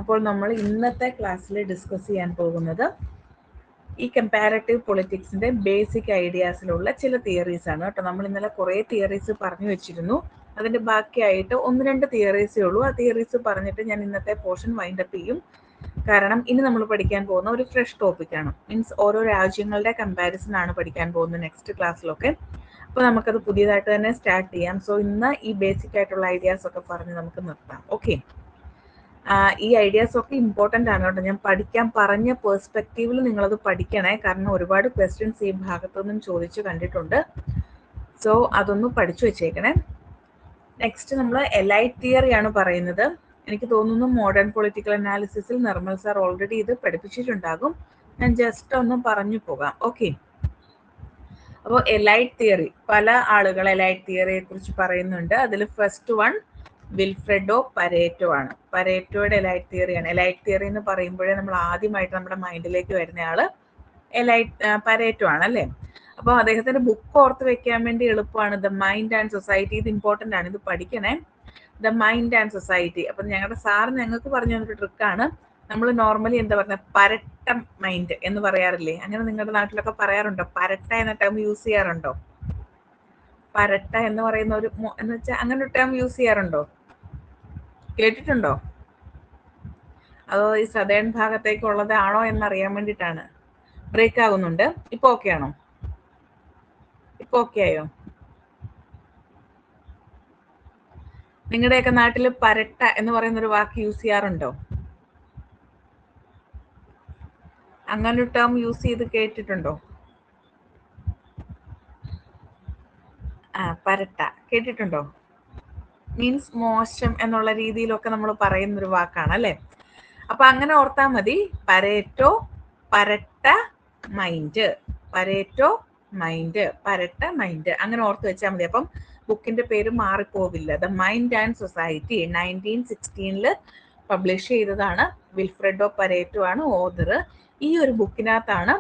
അപ്പോൾ നമ്മൾ ഇന്നത്തെ ക്ലാസ്സിൽ ഡിസ്കസ് ചെയ്യാൻ പോകുന്നത് ഈ കമ്പാരറ്റീവ് പൊളിറ്റിക്സിന്റെ ബേസിക് ഐഡിയാസിലുള്ള ചില തിയറീസ് ആണ് കേട്ടോ. നമ്മൾ ഇന്നലെ കുറേ തിയറീസ് പറഞ്ഞു വെച്ചിരുന്നു. അതിന്റെ ബാക്കിയായിട്ട് 1-2 തിയറീസേ ഉള്ളൂ. ആ തിയറീസ് പറഞ്ഞിട്ട് ഞാൻ ഇന്നത്തെ പോർഷൻ വൈൻഡപ്പ് ചെയ്യും. കാരണം ഇനി നമ്മൾ പഠിക്കാൻ പോകുന്ന ഒരു ഫ്രഷ് ടോപ്പിക്കാണ്. മീൻസ് ഓരോ രാജ്യങ്ങളുടെ കമ്പാരിസൺ ആണ് പഠിക്കാൻ പോകുന്നത് നെക്സ്റ്റ് ക്ലാസ്സിലൊക്കെ. അപ്പോൾ നമുക്കത് പുതിയതായിട്ട് തന്നെ സ്റ്റാർട്ട് ചെയ്യാം. സോ ഇന്ന് ഈ ബേസിക് ആയിട്ടുള്ള ഐഡിയാസ് ഒക്കെ പറഞ്ഞ് നമുക്ക് നിർത്താം. ഓക്കെ, ഈ ഐഡിയാസ് ഒക്കെ ഇമ്പോർട്ടൻ്റ് ആണ് കേട്ടോ. ഞാൻ പഠിക്കാൻ പറഞ്ഞ പേഴ്സ്പെക്റ്റീവിൽ നിങ്ങളത് പഠിക്കണേ. കാരണം ഒരുപാട് ക്വസ്റ്റ്യൻസ് ഈ ഭാഗത്തു നിന്നും ചോദിച്ചു കണ്ടിട്ടുണ്ട്. സോ അതൊന്ന് പഠിച്ചു വെച്ചേക്കണേ. നെക്സ്റ്റ് നമ്മൾ എലൈറ്റ് തിയറി ആണ് പറയുന്നത്. എനിക്ക് തോന്നുന്നു മോഡേൺ പൊളിറ്റിക്കൽ അനാലിസിസിൽ നിർമ്മൽ സാർ ഓൾറെഡി ഇത് പഠിപ്പിച്ചിട്ടുണ്ടാകും. ഞാൻ ജസ്റ്റ് ഒന്ന് പറഞ്ഞു പോകാം. ഓക്കെ, അപ്പോൾ എലൈറ്റ് തിയറി, പല ആളുകൾ എലൈറ്റ് തിയറിയെ കുറിച്ച് പറയുന്നുണ്ട്. അതിൽ ഫസ്റ്റ് വൺ വിൽഫ്രെഡോ പരേറ്റോ ആണ്. പരേറ്റോയുടെ എലൈറ്റ് തിയറിയാണ്. എലൈറ്റ് തിയറി എന്ന് പറയുമ്പോഴേ നമ്മൾ ആദ്യമായിട്ട് നമ്മുടെ മൈൻഡിലേക്ക് വരുന്ന ആള് പരേറ്റോ ആണ് അല്ലേ. അപ്പോൾ അദ്ദേഹത്തിന്റെ ബുക്ക് ഓർത്ത് വെക്കാൻ വേണ്ടി എളുപ്പമാണ്, ദ മൈൻഡ് ആൻഡ് സൊസൈറ്റി. ഇത് ഇമ്പോർട്ടൻ്റ് ആണ്, ഇത് പഠിക്കണേ. The mind and society. അപ്പം ഞങ്ങളുടെ സാർ ഞങ്ങൾക്ക് പറഞ്ഞു തന്നൊരു ട്രിക്കാണ്. നമ്മൾ നോർമലി എന്താ പറയുക, പരട്ട മൈൻഡ് എന്ന് പറയാറില്ലേ? അങ്ങനെ നിങ്ങളുടെ നാട്ടിലൊക്കെ പറയാറുണ്ടോ? പരട്ട എന്ന ടേം യൂസ് ചെയ്യാറുണ്ടോ? പരട്ട എന്ന് പറയുന്ന ഒരു എന്ന് വെച്ചാൽ അങ്ങനെ ഒരു ടേം യൂസ് ചെയ്യാറുണ്ടോ? കേട്ടിട്ടുണ്ടോ? അതോ ഈ സദേൺ ഭാഗത്തേക്കുള്ളതാണോ എന്നറിയാൻ വേണ്ടിയിട്ടാണ്. ബ്രേക്ക് ആകുന്നുണ്ട്. ഇപ്പൊ ഓക്കെ ആണോ? ഇപ്പൊ ഓക്കെ ആയോ? നിങ്ങളുടെയൊക്കെ നാട്ടിൽ പരട്ട എന്ന് പറയുന്ന ഒരു വാക്ക് യൂസ് ചെയ്യാറുണ്ടോ? അങ്ങനെ ഒരു ടേം യൂസ് ചെയ്ത് കേട്ടിട്ടുണ്ടോ? പരട്ട കേട്ടിട്ടുണ്ടോ? മീൻസ് മോശം എന്നുള്ള രീതിയിലൊക്കെ നമ്മൾ പറയുന്നൊരു വാക്കാണ് അല്ലേ. അപ്പൊ അങ്ങനെ ഓർത്താൽ മതി. പരേറ്റോ, പരട്ട, മൈൻഡ്. പരേറ്റോ, മൈൻഡ്, പരട്ട, മൈൻഡ്, അങ്ങനെ ഓർത്ത് വെച്ചാൽ മതി. അപ്പം ബുക്കിന്റെ പേര് മാറിപ്പോവില്ല. The mind and society 1916 publish ചെയ്തതാണ്. വിൽഫ്രെഡോ പരേറ്റോ ആണ് ഓതർ. ഈ ഒരു ബുക്കിനകത്താണ്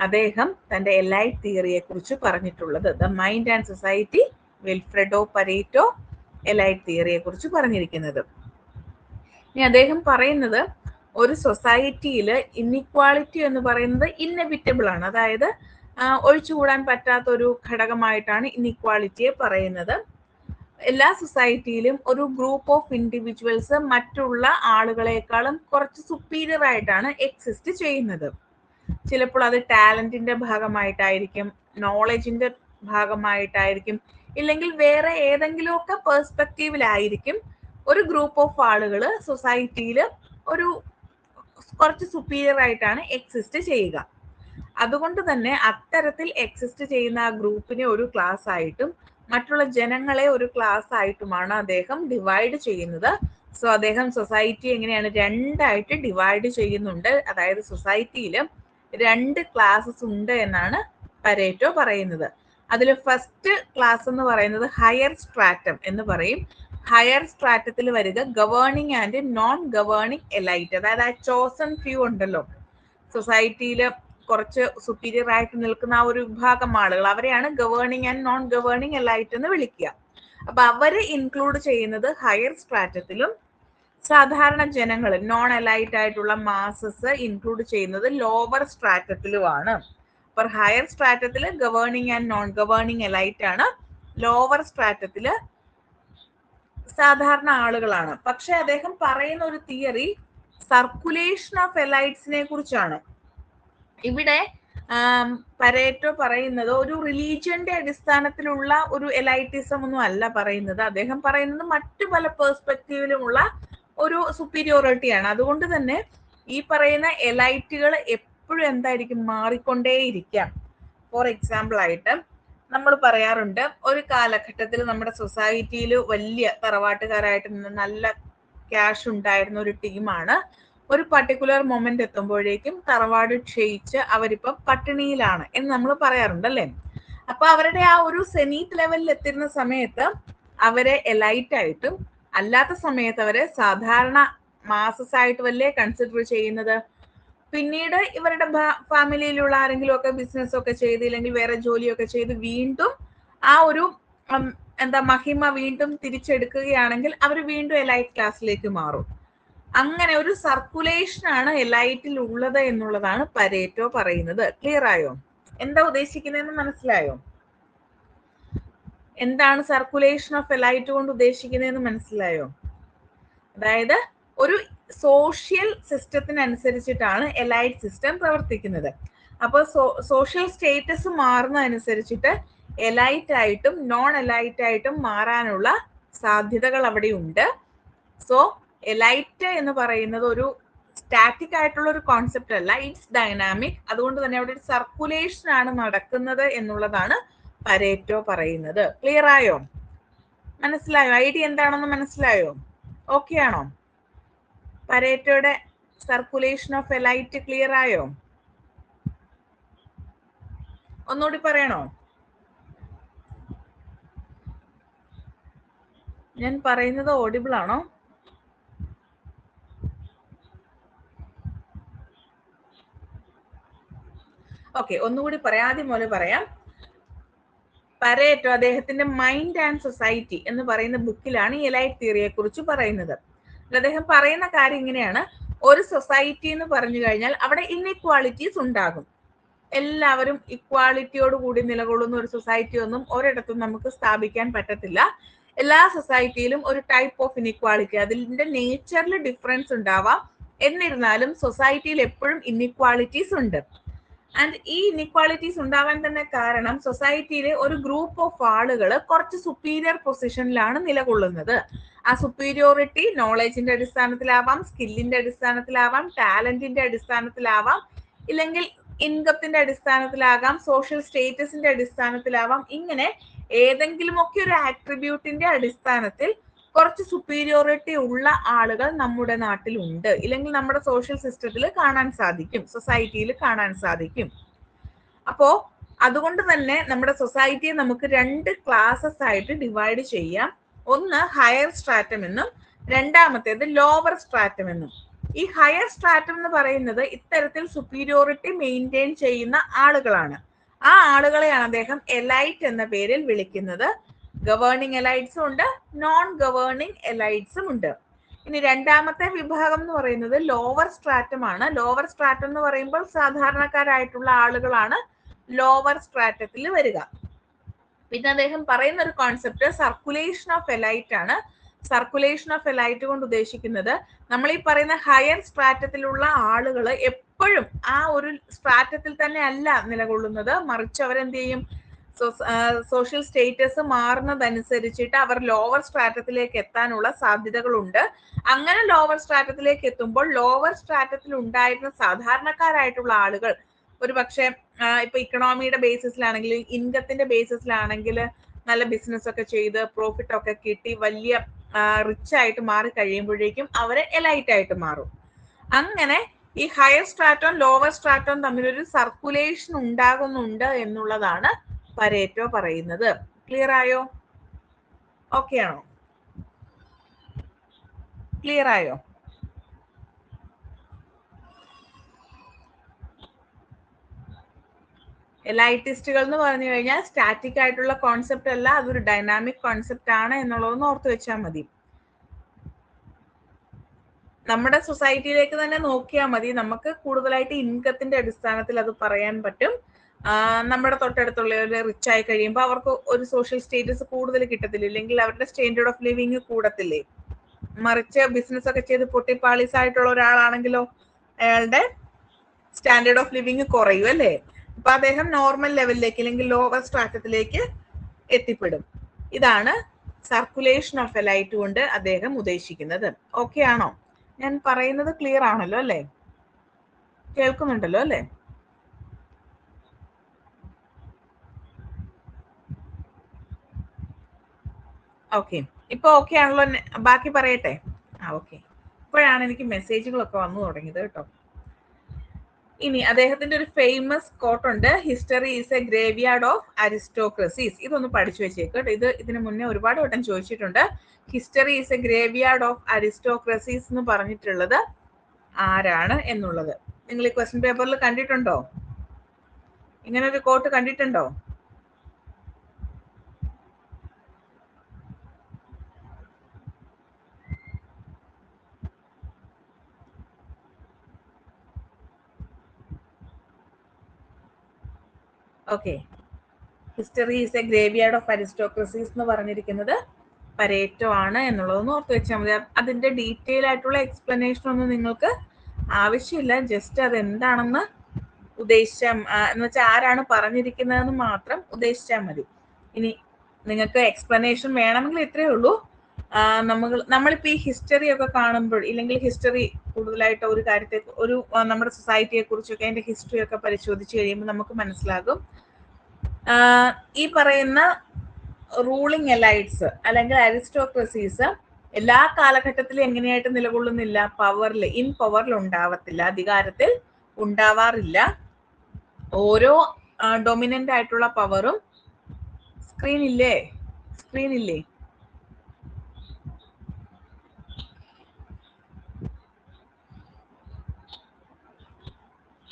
അദ്ദേഹം തന്റെ എലൈറ്റ് തിയറിയെ കുറിച്ച് പറഞ്ഞിട്ടുള്ളത്. The mind and society, Vilfredo Pareto elite തിയറിയെ കുറിച്ച് പറഞ്ഞിരിക്കുന്നത്. ഇനി അദ്ദേഹം പറയുന്നത്, ഒരു സൊസൈറ്റിയിൽ ഇൻഇക്വാളിറ്റി എന്ന് പറയുന്നത് ഇന്നെവിറ്റബിൾ ആണ്. അതായത് ഒഴിച്ചുകൂടാൻ പറ്റാത്ത ഒരു ഘടകമായിട്ടാണ് ഇൻഇക്വാളിറ്റിയെ പറയുന്നത്. എല്ലാ സൊസൈറ്റിയിലും ഒരു ഗ്രൂപ്പ് ഓഫ് ഇൻഡിവിജ്വൽസ് മറ്റുള്ള ആളുകളെക്കാളും കുറച്ച് സുപ്പീരിയർ ആയിട്ടാണ് എക്സിസ്റ്റ് ചെയ്യുന്നത്. ചിലപ്പോൾ അത് ടാലന്റിന്റെ ഭാഗമായിട്ടായിരിക്കും, നോളജിന്റെ ഭാഗമായിട്ടായിരിക്കും, ഇല്ലെങ്കിൽ വേറെ ഏതെങ്കിലുമൊക്കെ പേഴ്സ്പെക്റ്റീവിലായിരിക്കും ഒരു ഗ്രൂപ്പ് ഓഫ് ആളുകൾ സൊസൈറ്റിയിൽ ഒരു കുറച്ച് സുപ്പീരിയർ ആയിട്ടാണ് എക്സിസ്റ്റ് ചെയ്യുക. അതുകൊണ്ട് തന്നെ അത്തരത്തിൽ എക്സിസ്റ്റ് ചെയ്യുന്ന ആ ഗ്രൂപ്പിനെ ഒരു ക്ലാസ് ആയിട്ടും മറ്റുള്ള ജനങ്ങളെ ഒരു ക്ലാസ് ആയിട്ടുമാണ് അദ്ദേഹം ഡിവൈഡ് ചെയ്യുന്നത്. സോ അദ്ദേഹം സൊസൈറ്റി എങ്ങനെയാണ് രണ്ടായിട്ട് ഡിവൈഡ് ചെയ്യുന്നുണ്ട്. അതായത് സൊസൈറ്റിയിൽ 2 ക്ലാസ്സസ് ഉണ്ട് എന്നാണ് പരേറ്റോ പറയുന്നത്. അതിൽ ഫസ്റ്റ് ക്ലാസ് എന്ന് പറയുന്നത് ഹയർ സ്ട്രാറ്റം എന്ന് പറയും. ഹയർ സ്ട്രാറ്റത്തിൽ വരിക governing and non governing elite. അതായത് ആ ചോസൺ ഫ്യൂ ഉണ്ടല്ലോ, സൊസൈറ്റിയിൽ കുറച്ച് സുപ്പീരിയർ ആയിട്ട് നിൽക്കുന്ന ആ ഒരു വിഭാഗം ആളുകൾ, അവരെയാണ് governing and non governing elite എന്ന് വിളിക്കുക. അപ്പൊ അവര് ഇൻക്ലൂഡ് ചെയ്യുന്നത് ഹയർ സ്ട്രാറ്റത്തിലും, സാധാരണ ജനങ്ങൾ നോൺ എലൈറ്റ് ആയിട്ടുള്ള മാസസ് ഇൻക്ലൂഡ് ചെയ്യുന്നത് ലോവർ സ്ട്രാറ്റത്തിലുമാണ്. അപ്പോൾ ഹയർ സ്ട്രാറ്റത്തിൽ governing and non governing elite ആണ്, ലോവർ സ്ട്രാറ്റത്തിൽ സാധാരണ ആളുകളാണ്. പക്ഷെ അദ്ദേഹം പറയുന്ന ഒരു തിയറി സർക്കുലേഷൻ ഓഫ് എലൈറ്റ്സിനെ കുറിച്ചാണ്. ഇവിടെ പരേറ്റോ പറയുന്നത് ഒരു റിലീജിയന്റെ അടിസ്ഥാനത്തിലുള്ള ഒരു എലൈറ്റിസം ഒന്നും അല്ല പറയുന്നത്. അദ്ദേഹം പറയുന്നത് മറ്റു പല പേഴ്സ്പെക്റ്റീവിലുമുള്ള ഒരു സുപ്പീരിയോറിറ്റിയാണ്. അതുകൊണ്ട് തന്നെ ഈ പറയുന്ന എലൈറ്റുകൾ എപ്പോഴും എന്തായിരിക്കും, മാറിക്കൊണ്ടേയിരിക്കാം. ഫോർ എക്സാമ്പിൾ ആയിട്ട് നമ്മൾ പറയാറുണ്ട്, ഒരു കാലഘട്ടത്തിൽ നമ്മുടെ സൊസൈറ്റിയിൽ വലിയ തറവാട്ടുകാരായിട്ട് നിന്ന് നല്ല ക്യാഷ് ഉണ്ടായിരുന്ന ഒരു ടീമാണ് ഒരു പർട്ടിക്കുലർ മൊമെന്റ് എത്തുമ്പോഴേക്കും തറവാട് ക്ഷയിച്ച് അവരിപ്പം പട്ടിണിയിലാണ് എന്ന് നമ്മൾ പറയാറുണ്ട് അല്ലേ. അപ്പൊ അവരുടെ ആ ഒരു സെനീറ്റ് ലെവലിൽ എത്തിരുന്ന സമയത്ത് അവരെ എലൈറ്റ് ആയിട്ടും അല്ലാത്ത സമയത്ത് അവരെ സാധാരണ മാസസ് ആയിട്ട് വല്ലേ കൺസിഡർ ചെയ്യുന്നത്. പിന്നീട് ഇവരുടെ ഫാമിലിയിലുള്ള ആരെങ്കിലും ഒക്കെ ബിസിനസ് ഒക്കെ ചെയ്ത്, ഇല്ലെങ്കിൽ വേറെ ജോലിയൊക്കെ ചെയ്ത് വീണ്ടും ആ ഒരു മഹിമ വീണ്ടും തിരിച്ചെടുക്കുകയാണെങ്കിൽ അവർ വീണ്ടും എലൈറ്റ് ക്ലാസ്സിലേക്ക് മാറും. അങ്ങനെ ഒരു സർക്കുലേഷൻ ആണ് എലൈറ്റിൽ ഉള്ളത് എന്നുള്ളതാണ് പരേറ്റോ പറയുന്നത്. ക്ലിയർ ആയോ? എന്താ ഉദ്ദേശിക്കുന്നതെന്ന് മനസ്സിലായോ? എന്താണ് സർക്കുലേഷൻ ഓഫ് എലൈറ്റ് കൊണ്ട് ഉദ്ദേശിക്കുന്നതെന്ന് മനസ്സിലായോ? അതായത് ഒരു സോഷ്യൽ സിസ്റ്റത്തിനനുസരിച്ചിട്ടാണ് എലൈറ്റ് സിസ്റ്റം പ്രവർത്തിക്കുന്നത്. അപ്പോൾ സോഷ്യൽ സ്റ്റേറ്റസ് മാറുന്നതനുസരിച്ചിട്ട് എലൈറ്റ് ആയിട്ടും നോൺ എലൈറ്റ് ആയിട്ടും മാറാനുള്ള സാധ്യതകൾ അവിടെ ഉണ്ട്. സോ എലൈറ്റ് എന്ന് പറയുന്നത് ഒരു സ്റ്റാറ്റിക് ആയിട്ടുള്ള ഒരു കോൺസെപ്റ്റ് അല്ല, ഇറ്റ്സ് ഡൈനാമിക്. അതുകൊണ്ട് തന്നെ അവിടെ ഒരു സർക്കുലേഷൻ ആണ് നടക്കുന്നത് എന്നുള്ളതാണ് പരേറ്റോ പറയുന്നത്. ക്ലിയർ ആയോ? മനസ്സിലായോ? ഐഡിയ എന്താണെന്ന് മനസ്സിലായോ? ഓക്കെ ആണോ? പരേറ്റോയുടെ സർക്കുലേഷൻ ഓഫ് എലൈറ്റ് ക്ലിയർ ആയോ? ഒന്നുകൂടി പറയണോ? ഞാൻ പറയുന്നത് ഓഡിബിൾ ആണോ? ഓക്കെ, ഒന്നുകൂടി പറയാം. ആദ്യം പോലെ പറയാം. പരേറ്റോ അദ്ദേഹത്തിന്റെ മൈൻഡ് ആൻഡ് സൊസൈറ്റി എന്ന് പറയുന്ന ബുക്കിലാണ് ഈ എലൈറ്റ് തിയറിയെ കുറിച്ച് പറയുന്നത്. അദ്ദേഹം പറയുന്ന കാര്യം ഇങ്ങനെയാണ്: ഒരു സൊസൈറ്റി എന്ന് പറഞ്ഞു കഴിഞ്ഞാൽ അവിടെ ഇൻഇക്വാളിറ്റീസ് ഉണ്ടാകും. എല്ലാവരും ഇക്വാളിറ്റിയോട് കൂടി നിലകൊള്ളുന്ന ഒരു സൊസൈറ്റി ഒന്നും ഒരിടത്തും നമുക്ക് സ്ഥാപിക്കാൻ പറ്റത്തില്ല. എല്ലാ സൊസൈറ്റിയിലും ഒരു ടൈപ്പ് ഓഫ് ഇൻഇക്വാളിറ്റി, അതിന്റെ നേച്ചറിൽ ഡിഫറൻസ് ഉണ്ടാവാം. എന്നിരുന്നാലും സൊസൈറ്റിയിൽ എപ്പോഴും ഇൻഇക്വാളിറ്റീസ് ഉണ്ട്. ആൻഡ് ഈ ഇൻഇക്വാളിറ്റീസ് ഉണ്ടാവാൻ തന്നെ കാരണം സൊസൈറ്റിയിലെ ഒരു ഗ്രൂപ്പ് ഓഫ് ആളുകൾ കുറച്ച് സുപ്പീരിയർ പൊസിഷനിലാണ് നിലകൊള്ളുന്നത്. ആ സുപ്പീരിയോറിറ്റി നോളജിന്റെ അടിസ്ഥാനത്തിലാവാം, സ്കില്ലിന്റെ അടിസ്ഥാനത്തിലാവാം, ടാലന്റിന്റെ അടിസ്ഥാനത്തിലാവാം, ഇല്ലെങ്കിൽ ഇൻകത്തിന്റെ അടിസ്ഥാനത്തിലാകാം, സോഷ്യൽ സ്റ്റേറ്റസിന്റെ അടിസ്ഥാനത്തിലാവാം. ഇങ്ങനെ ഏതെങ്കിലുമൊക്കെ ഒരു ആട്രിബ്യൂട്ടിന്റെ അടിസ്ഥാനത്തിൽ കുറച്ച് സുപ്പീരിയോറിറ്റി ഉള്ള ആളുകൾ നമ്മുടെ നാട്ടിലുണ്ട്, ഇല്ലെങ്കിൽ നമ്മുടെ സോഷ്യൽ സിസ്റ്റത്തിൽ കാണാൻ സാധിക്കും, സൊസൈറ്റിയിൽ കാണാൻ സാധിക്കും. അപ്പോ അതുകൊണ്ട് തന്നെ നമ്മുടെ സൊസൈറ്റിയെ നമുക്ക് രണ്ട് ക്ലാസസ് ആയിട്ട് ഡിവൈഡ് ചെയ്യാം. ഒന്ന് ഹയർ സ്ട്രാറ്റം എന്നും രണ്ടാമത്തേത് ലോവർ സ്ട്രാറ്റം എന്നും. ഈ ഹയർ സ്ട്രാറ്റം എന്ന് പറയുന്നത് ഇത്തരത്തിൽ സുപ്പീരിയോറിറ്റി മെയിൻറ്റെയിൻ ചെയ്യുന്ന ആളുകളാണ്. ആ ആളുകളെയാണ് അദ്ദേഹം എലൈറ്റ് എന്ന പേരിൽ വിളിക്കുന്നത്. ഗവേണിംഗ് എലൈറ്റ്സും ഉണ്ട്, നോൺ ഗവേണിംഗ് എലൈറ്റ്സും ഉണ്ട്. ഇനി രണ്ടാമത്തെ വിഭാഗം എന്ന് പറയുന്നത് ലോവർ സ്ട്രാറ്റം ആണ്. ലോവർ സ്ട്രാറ്റം എന്ന് പറയുമ്പോൾ സാധാരണക്കാരായിട്ടുള്ള ആളുകളാണ് ലോവർ സ്ട്രാറ്റത്തിൽ വരിക. പിന്നെ അദ്ദേഹം പറയുന്ന ഒരു കോൺസെപ്റ്റ് സർക്കുലേഷൻ ഓഫ് എലൈറ്റ് ആണ്. സർക്കുലേഷൻ ഓഫ് എലൈറ്റ് കൊണ്ട് ഉദ്ദേശിക്കുന്നത് നമ്മൾ ഈ പറയുന്ന ഹയർ സ്ട്രാറ്റത്തിലുള്ള ആളുകൾ എപ്പോഴും ആ ഒരു സ്ട്രാറ്റത്തിൽ തന്നെ അല്ല നിലകൊള്ളുന്നത്, മറിച്ച് അവരെന്ത് ചെയ്യും, സോഷ്യൽ സ്റ്റേറ്റസ് മാറുന്നതനുസരിച്ചിട്ട് അവർ ലോവർ സ്ട്രാറ്റത്തിലേക്ക് എത്താനുള്ള സാധ്യതകളുണ്ട്. അങ്ങനെ ലോവർ സ്ട്രാറ്റത്തിലേക്ക് എത്തുമ്പോൾ ലോവർ സ്ട്രാറ്റത്തിൽ ഉണ്ടായിരുന്ന സാധാരണക്കാരായിട്ടുള്ള ആളുകൾ ഒരു പക്ഷെ ഇപ്പൊ ഇക്കണോമിയുടെ ബേസിസിലാണെങ്കിൽ, ഇൻകത്തിന്റെ ബേസിസിലാണെങ്കിൽ നല്ല ബിസിനസ് ഒക്കെ ചെയ്ത് പ്രോഫിറ്റ് ഒക്കെ കിട്ടി വലിയ റിച്ച് ആയിട്ട് മാറി കഴിയുമ്പോഴേക്കും അവര് എലൈറ്റ് ആയിട്ട് മാറും. അങ്ങനെ ഈ ഹയർ സ്ട്രാറ്റവും ലോവർ സ്ട്രാറ്റവും തമ്മിലൊരു സർക്കുലേഷൻ ഉണ്ടാകുന്നുണ്ട് എന്നുള്ളതാണ് പരേറ്റോ പറയുന്നത്. ക്ലിയർ ആയോ? ഓക്കെ ആണോ? ക്ലിയർ ആയോ? എലൈറ്റിസ്റ്റുകൾ എന്ന് പറഞ്ഞു കഴിഞ്ഞാൽ സ്റ്റാറ്റിക് ആയിട്ടുള്ള കോൺസെപ്റ്റ് അല്ല, അതൊരു ഡൈനാമിക് കോൺസെപ്റ്റ് ആണ് എന്നുള്ളതൊന്ന് ഓർത്ത് വെച്ചാൽ മതി. നമ്മുടെ സൊസൈറ്റിയിലേക്ക് തന്നെ നോക്കിയാൽ മതി, നമുക്ക് കൂടുതലായിട്ട് ഇൻകത്തിന്റെ അടിസ്ഥാനത്തിൽ അത് പറയാൻ പറ്റും. നമ്മുടെ തൊട്ടടുത്തുള്ള റിച്ച് ആയി കഴിയുമ്പോൾ അവർക്ക് ഒരു സോഷ്യൽ സ്റ്റേറ്റസ് കൂടുതൽ കിട്ടത്തില്ല, ഇല്ലെങ്കിൽ അവരുടെ സ്റ്റാൻഡേർഡ് ഓഫ് ലിവിങ് കൂടത്തില്ലേ. മറിച്ച് ബിസിനസ് ഒക്കെ ചെയ്ത് പൊട്ടിപ്പാളീസ് ആയിട്ടുള്ള ഒരാളാണെങ്കിലോ അയാളുടെ സ്റ്റാൻഡേർഡ് ഓഫ് ലിവിങ് കുറയും അല്ലേ. അപ്പൊ അദ്ദേഹം നോർമൽ ലെവലിലേക്ക് അല്ലെങ്കിൽ ലോവർ സ്ട്രാറ്റത്തിലേക്ക് എത്തിപ്പെടും. ഇതാണ് സർക്കുലേഷൻ ഓഫ് എലൈറ്റ് കൊണ്ട് അദ്ദേഹം ഉദ്ദേശിക്കുന്നത്. ഓക്കെ ആണോ? ഞാൻ പറയുന്നത് ക്ലിയർ ആണല്ലോ അല്ലേ? കേൾക്കുന്നുണ്ടല്ലോ അല്ലേ? ഓക്കെ, ഇപ്പൊ ഓക്കെ ആണല്ലോ? ബാക്കി പറയട്ടെ. ഓക്കെ, ഇപ്പോഴാണ് എനിക്ക് മെസ്സേജുകളൊക്കെ വന്നു തുടങ്ങിയത് കേട്ടോ. ഇനി അദ്ദേഹത്തിന്റെ ഒരു ഫേമസ് കോട്ട് ഉണ്ട്, history is a graveyard of aristocracies. ഇതൊന്ന് പഠിച്ചു വെച്ചേക്കട്ടോ, ഇത് ഇതിനു മുന്നേ ഒരുപാട് വട്ടം ചോദിച്ചിട്ടുണ്ട്. History is a graveyard of aristocracies എന്ന് പറഞ്ഞിട്ടുള്ളത് ആരാണ് എന്നുള്ളത് നിങ്ങൾ ഈ ക്വസ്റ്റ്യൻ പേപ്പറിൽ കണ്ടിട്ടുണ്ടോ? ഇങ്ങനെ ഒരു കോട്ട് കണ്ടിട്ടുണ്ടോ? Okay, history is a graveyard of aristocracies എന്ന് പറഞ്ഞിരിക്കുന്നത് പരേറ്റോ ആണ് എന്നുള്ളതൊന്ന് ഓർത്ത് വെച്ചാൽ മതി. അതിന്റെ ഡീറ്റെയിൽ ആയിട്ടുള്ള എക്സ്പ്ലനേഷൻ ഒന്നും നിങ്ങൾക്ക് ആവശ്യമില്ല. ജസ്റ്റ് അതെന്താണെന്ന് ഉദ്ദേശിച്ചാൽ എന്ന് വെച്ചാൽ ആരാണ് പറഞ്ഞിരിക്കുന്നതെന്ന് മാത്രം ഉദ്ദേശിച്ചാൽ മതി. ഇനി നിങ്ങൾക്ക് എക്സ്പ്ലനേഷൻ വേണമെങ്കിൽ ഇത്രയേ ഉള്ളൂ. നമ്മളിപ്പോ ഈ ഹിസ്റ്ററി ഒക്കെ കാണുമ്പോൾ, ഇല്ലെങ്കിൽ ഹിസ്റ്ററി കൂടുതലായിട്ട് ഒരു കാര്യത്തെ, ഒരു നമ്മുടെ സൊസൈറ്റിയെ കുറിച്ചൊക്കെ അതിന്റെ ഹിസ്റ്ററി ഒക്കെ പരിശോധിച്ച് കഴിയുമ്പോൾ നമുക്ക് മനസ്സിലാകും ഈ പറയുന്ന റൂളിംഗ് എലൈറ്റ്സ് അല്ലെങ്കിൽ അരിസ്റ്റോക്രസീസ് എല്ലാ കാലഘട്ടത്തിലും എങ്ങനെയായിട്ട് നിലകൊള്ളുന്നില്ല, ഇൻ പവറിൽ ഉണ്ടാവത്തില്ല, അധികാരത്തിൽ ഉണ്ടാവാറില്ല. ഓരോ ഡൊമിനന്റ് ആയിട്ടുള്ള പവറും സ്ക്രീനില്ലേ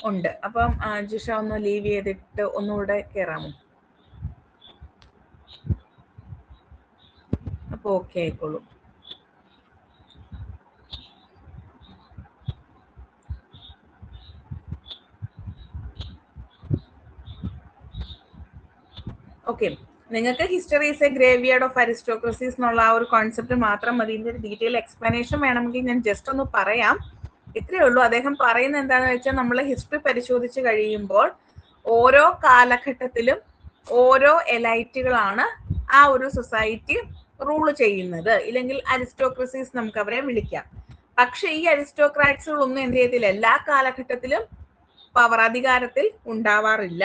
ഉണ്ട്. അപ്പം ജിഷ ഒന്ന് ലീവ് ചെയ്തിട്ട് ഒന്നുകൂടെ കയറാമോ? അപ്പൊ ഓക്കെ ആയിക്കോളൂ. ഓക്കെ, നിങ്ങൾക്ക് history is a graveyard of aristocracies എന്നുള്ള ആ ഒരു കോൺസെപ്റ്റ് മാത്രം മതി. ഇതിന്റെ ഒരു ഡീറ്റെയിൽ എക്സ്പ്ലനേഷൻ വേണമെങ്കിൽ ഞാൻ ജസ്റ്റ് ഒന്ന് പറയാം. ഇത്രയേ ഉള്ളൂ. അദ്ദേഹം പറയുന്നത് എന്താണെന്ന് വെച്ചാൽ, നമ്മൾ ഹിസ്റ്ററി പരിശോധിച്ച് കഴിയുമ്പോൾ ഓരോ കാലഘട്ടത്തിലും ഓരോ എലൈറ്റുകളാണ് ആ ഒരു സൊസൈറ്റി റൂൾ ചെയ്യുന്നത്, ഇല്ലെങ്കിൽ അരിസ്റ്റോക്രസീസ് നമുക്ക് അവരെ വിളിക്കാം. പക്ഷെ ഈ അരിസ്റ്റോക്രാറ്റ്സുകളൊന്നും എന്ത് ചെയ്യത്തില്ല, എല്ലാ കാലഘട്ടത്തിലും അധികാരത്തിൽ ഉണ്ടാവാറില്ല.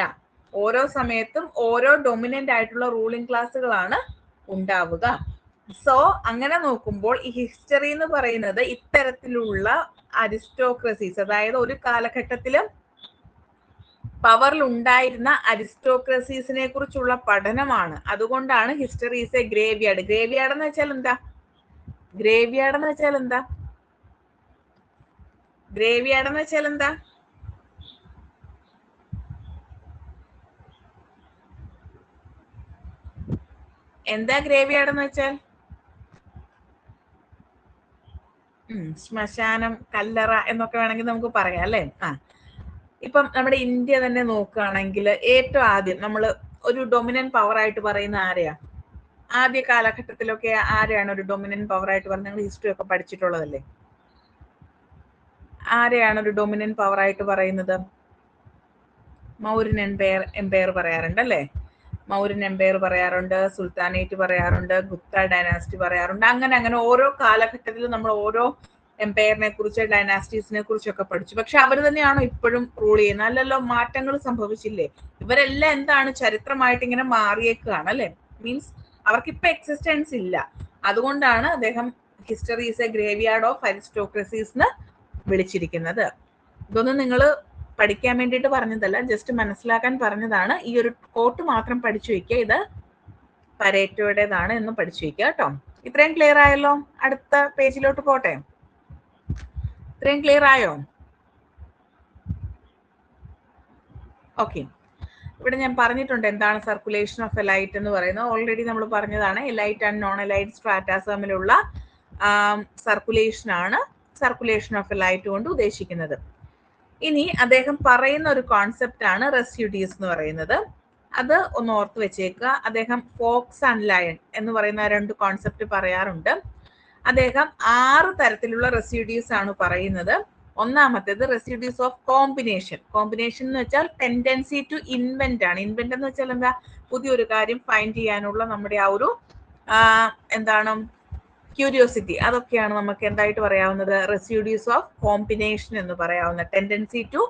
ഓരോ സമയത്തും ഓരോ ഡൊമിനന്റ് ആയിട്ടുള്ള റൂളിംഗ് ക്ലാസ്സുകളാണ് ഉണ്ടാവുക. സോ അങ്ങനെ നോക്കുമ്പോൾ ഈ ഹിസ്റ്ററി എന്ന് പറയുന്നത് ഇത്തരത്തിലുള്ള അരിസ്റ്റോക്രസീസ്, അതായത് ഒരു കാലഘട്ടത്തിലും പവറിൽ ഉണ്ടായിരുന്ന അരിസ്റ്റോക്രസീസിനെ കുറിച്ചുള്ള പഠനമാണ്. അതുകൊണ്ടാണ് history is a graveyard. Graveyard എന്ന് വെച്ചാൽ എന്താ? ഗ്രേവിയാർഡ് എന്ന് വെച്ചാൽ എന്താ? ഗ്രേവിയാർഡ് എന്ന് വെച്ചാൽ എന്താ? എന്താ ഗ്രേവിയാർഡ് എന്ന് വെച്ചാൽ? ശ്മശാനം, കല്ലറ എന്നൊക്കെ വേണമെങ്കിൽ നമുക്ക് പറയാം അല്ലേ? ഇപ്പം നമ്മുടെ ഇന്ത്യ തന്നെ നോക്കുകയാണെങ്കിൽ ഏറ്റവും ആദ്യം നമ്മൾ ഒരു ഡൊമിനന്റ് പവർ ആയിട്ട് പറയുന്ന ആരെയാ? ആദ്യ കാലഘട്ടത്തിലൊക്കെ ആരെയാണ് ഒരു ഡൊമിനന്റ് പവർ ആയിട്ട് പറയുന്നത്? നിങ്ങൾ ഹിസ്റ്ററി ഒക്കെ പഠിച്ചിട്ടുള്ളതല്ലേ? ആരെയാണ് ഒരു ഡൊമിനന്റ് പവർ ആയിട്ട് പറയുന്നത്? മൗര്യൻ എംപയർ പറയാറുണ്ട് അല്ലേ? മൗര്യൻ എംപയർ പറയാറുണ്ട്, സുൽത്താനേറ്റ് പറയാറുണ്ട്, ഗുപ്ത ഡൈനാസ്റ്റി പറയാറുണ്ട്. അങ്ങനെ ഓരോ കാലഘട്ടത്തിലും നമ്മൾ ഓരോ എംപയറിനെ കുറിച്ച്, ഡൈനാസ്റ്റീസിനെ കുറിച്ചൊക്കെ പഠിച്ചു. പക്ഷെ അവർ തന്നെയാണോ ഇപ്പോഴും റൂൾ ചെയ്യുന്നത്? അല്ലല്ലോ, മാറ്റങ്ങൾ സംഭവിച്ചില്ലേ? ഇവരെല്ലാം എന്താണ്, ചരിത്രമായിട്ട് ഇങ്ങനെ മാറിയേക്കുകയാണ് അല്ലെ? മീൻസ് അവർക്കിപ്പോ എക്സിസ്റ്റൻസ് ഇല്ല. അതുകൊണ്ടാണ് അദ്ദേഹം history is a graveyard of aristocracies എന്ന് വിളിച്ചിരിക്കുന്നത്. ഇതൊന്നും നിങ്ങൾ പഠിക്കാൻ വേണ്ടിയിട്ട് പറഞ്ഞതല്ല, ജസ്റ്റ് മനസ്സിലാക്കാൻ പറഞ്ഞതാണ്. ഈ ഒരു കോട്ട് മാത്രം പഠിച്ചു വെക്കുക, ഇത് പരേറ്റോയുടേതാണ് എന്ന് പഠിച്ചു വെക്കുക കേട്ടോ. ഇത്രയും ക്ലിയർ ആയല്ലോ? അടുത്ത പേജിലോട്ട് പോട്ടെ. ഇത്രയും ക്ലിയർ ആയോ? ഓക്കെ, ഇവിടെ ഞാൻ പറഞ്ഞിട്ടുണ്ട് എന്താണ് സർക്കുലേഷൻ ഓഫ് എലൈറ്റ് എന്ന് പറയുന്നത്. ഓൾറെഡി നമ്മൾ പറഞ്ഞതാണ്. എലൈറ്റ് ആൻഡ് നോൺ എലൈറ്റ് സ്ട്രാറ്റാസ് തമ്മിലുള്ള സർക്കുലേഷൻ ആണ് സർക്കുലേഷൻ ഓഫ് എലൈറ്റ് കൊണ്ട് ഉദ്ദേശിക്കുന്നത്. ഇനി അദ്ദേഹം പറയുന്ന ഒരു കോൺസെപ്റ്റ് ആണ് റെസ്യൂഡീസ് എന്ന് പറയുന്നത്. അത് ഒന്ന് ഓർത്ത് വെച്ചേക്കുക. അദ്ദേഹം ഫോക്സ് ആൻഡ് ലയൺ എന്ന് പറയുന്ന രണ്ട് കോൺസെപ്റ്റ് പറയാറുണ്ട്. അദ്ദേഹം 6 തരത്തിലുള്ള റെസ്യൂഡീസ് ആണ് പറയുന്നത്. ഒന്നാമത്തേത് റെസ്യൂഡീസ് ഓഫ് കോമ്പിനേഷൻ. കോമ്പിനേഷൻ എന്ന് വെച്ചാൽ ടെൻഡൻസി ടു ഇൻവെന്റ് ആണ്. ഇൻവെന്റ് എന്ന് വെച്ചാൽ എന്താ? പുതിയൊരു കാര്യം ഫൈൻഡ് ചെയ്യാനുള്ള നമ്മുടെ ആ ഒരു എന്താണ്, ക്യൂരിയോസിറ്റി. അതൊക്കെയാണ് നമുക്ക് എന്തായിട്ട് പറയാവുന്നത്? റെസ്യൂഡീസ് ഓഫ് കോമ്പിനേഷൻ എന്ന് പറയാവുന്ന ടെൻഡൻസി ടു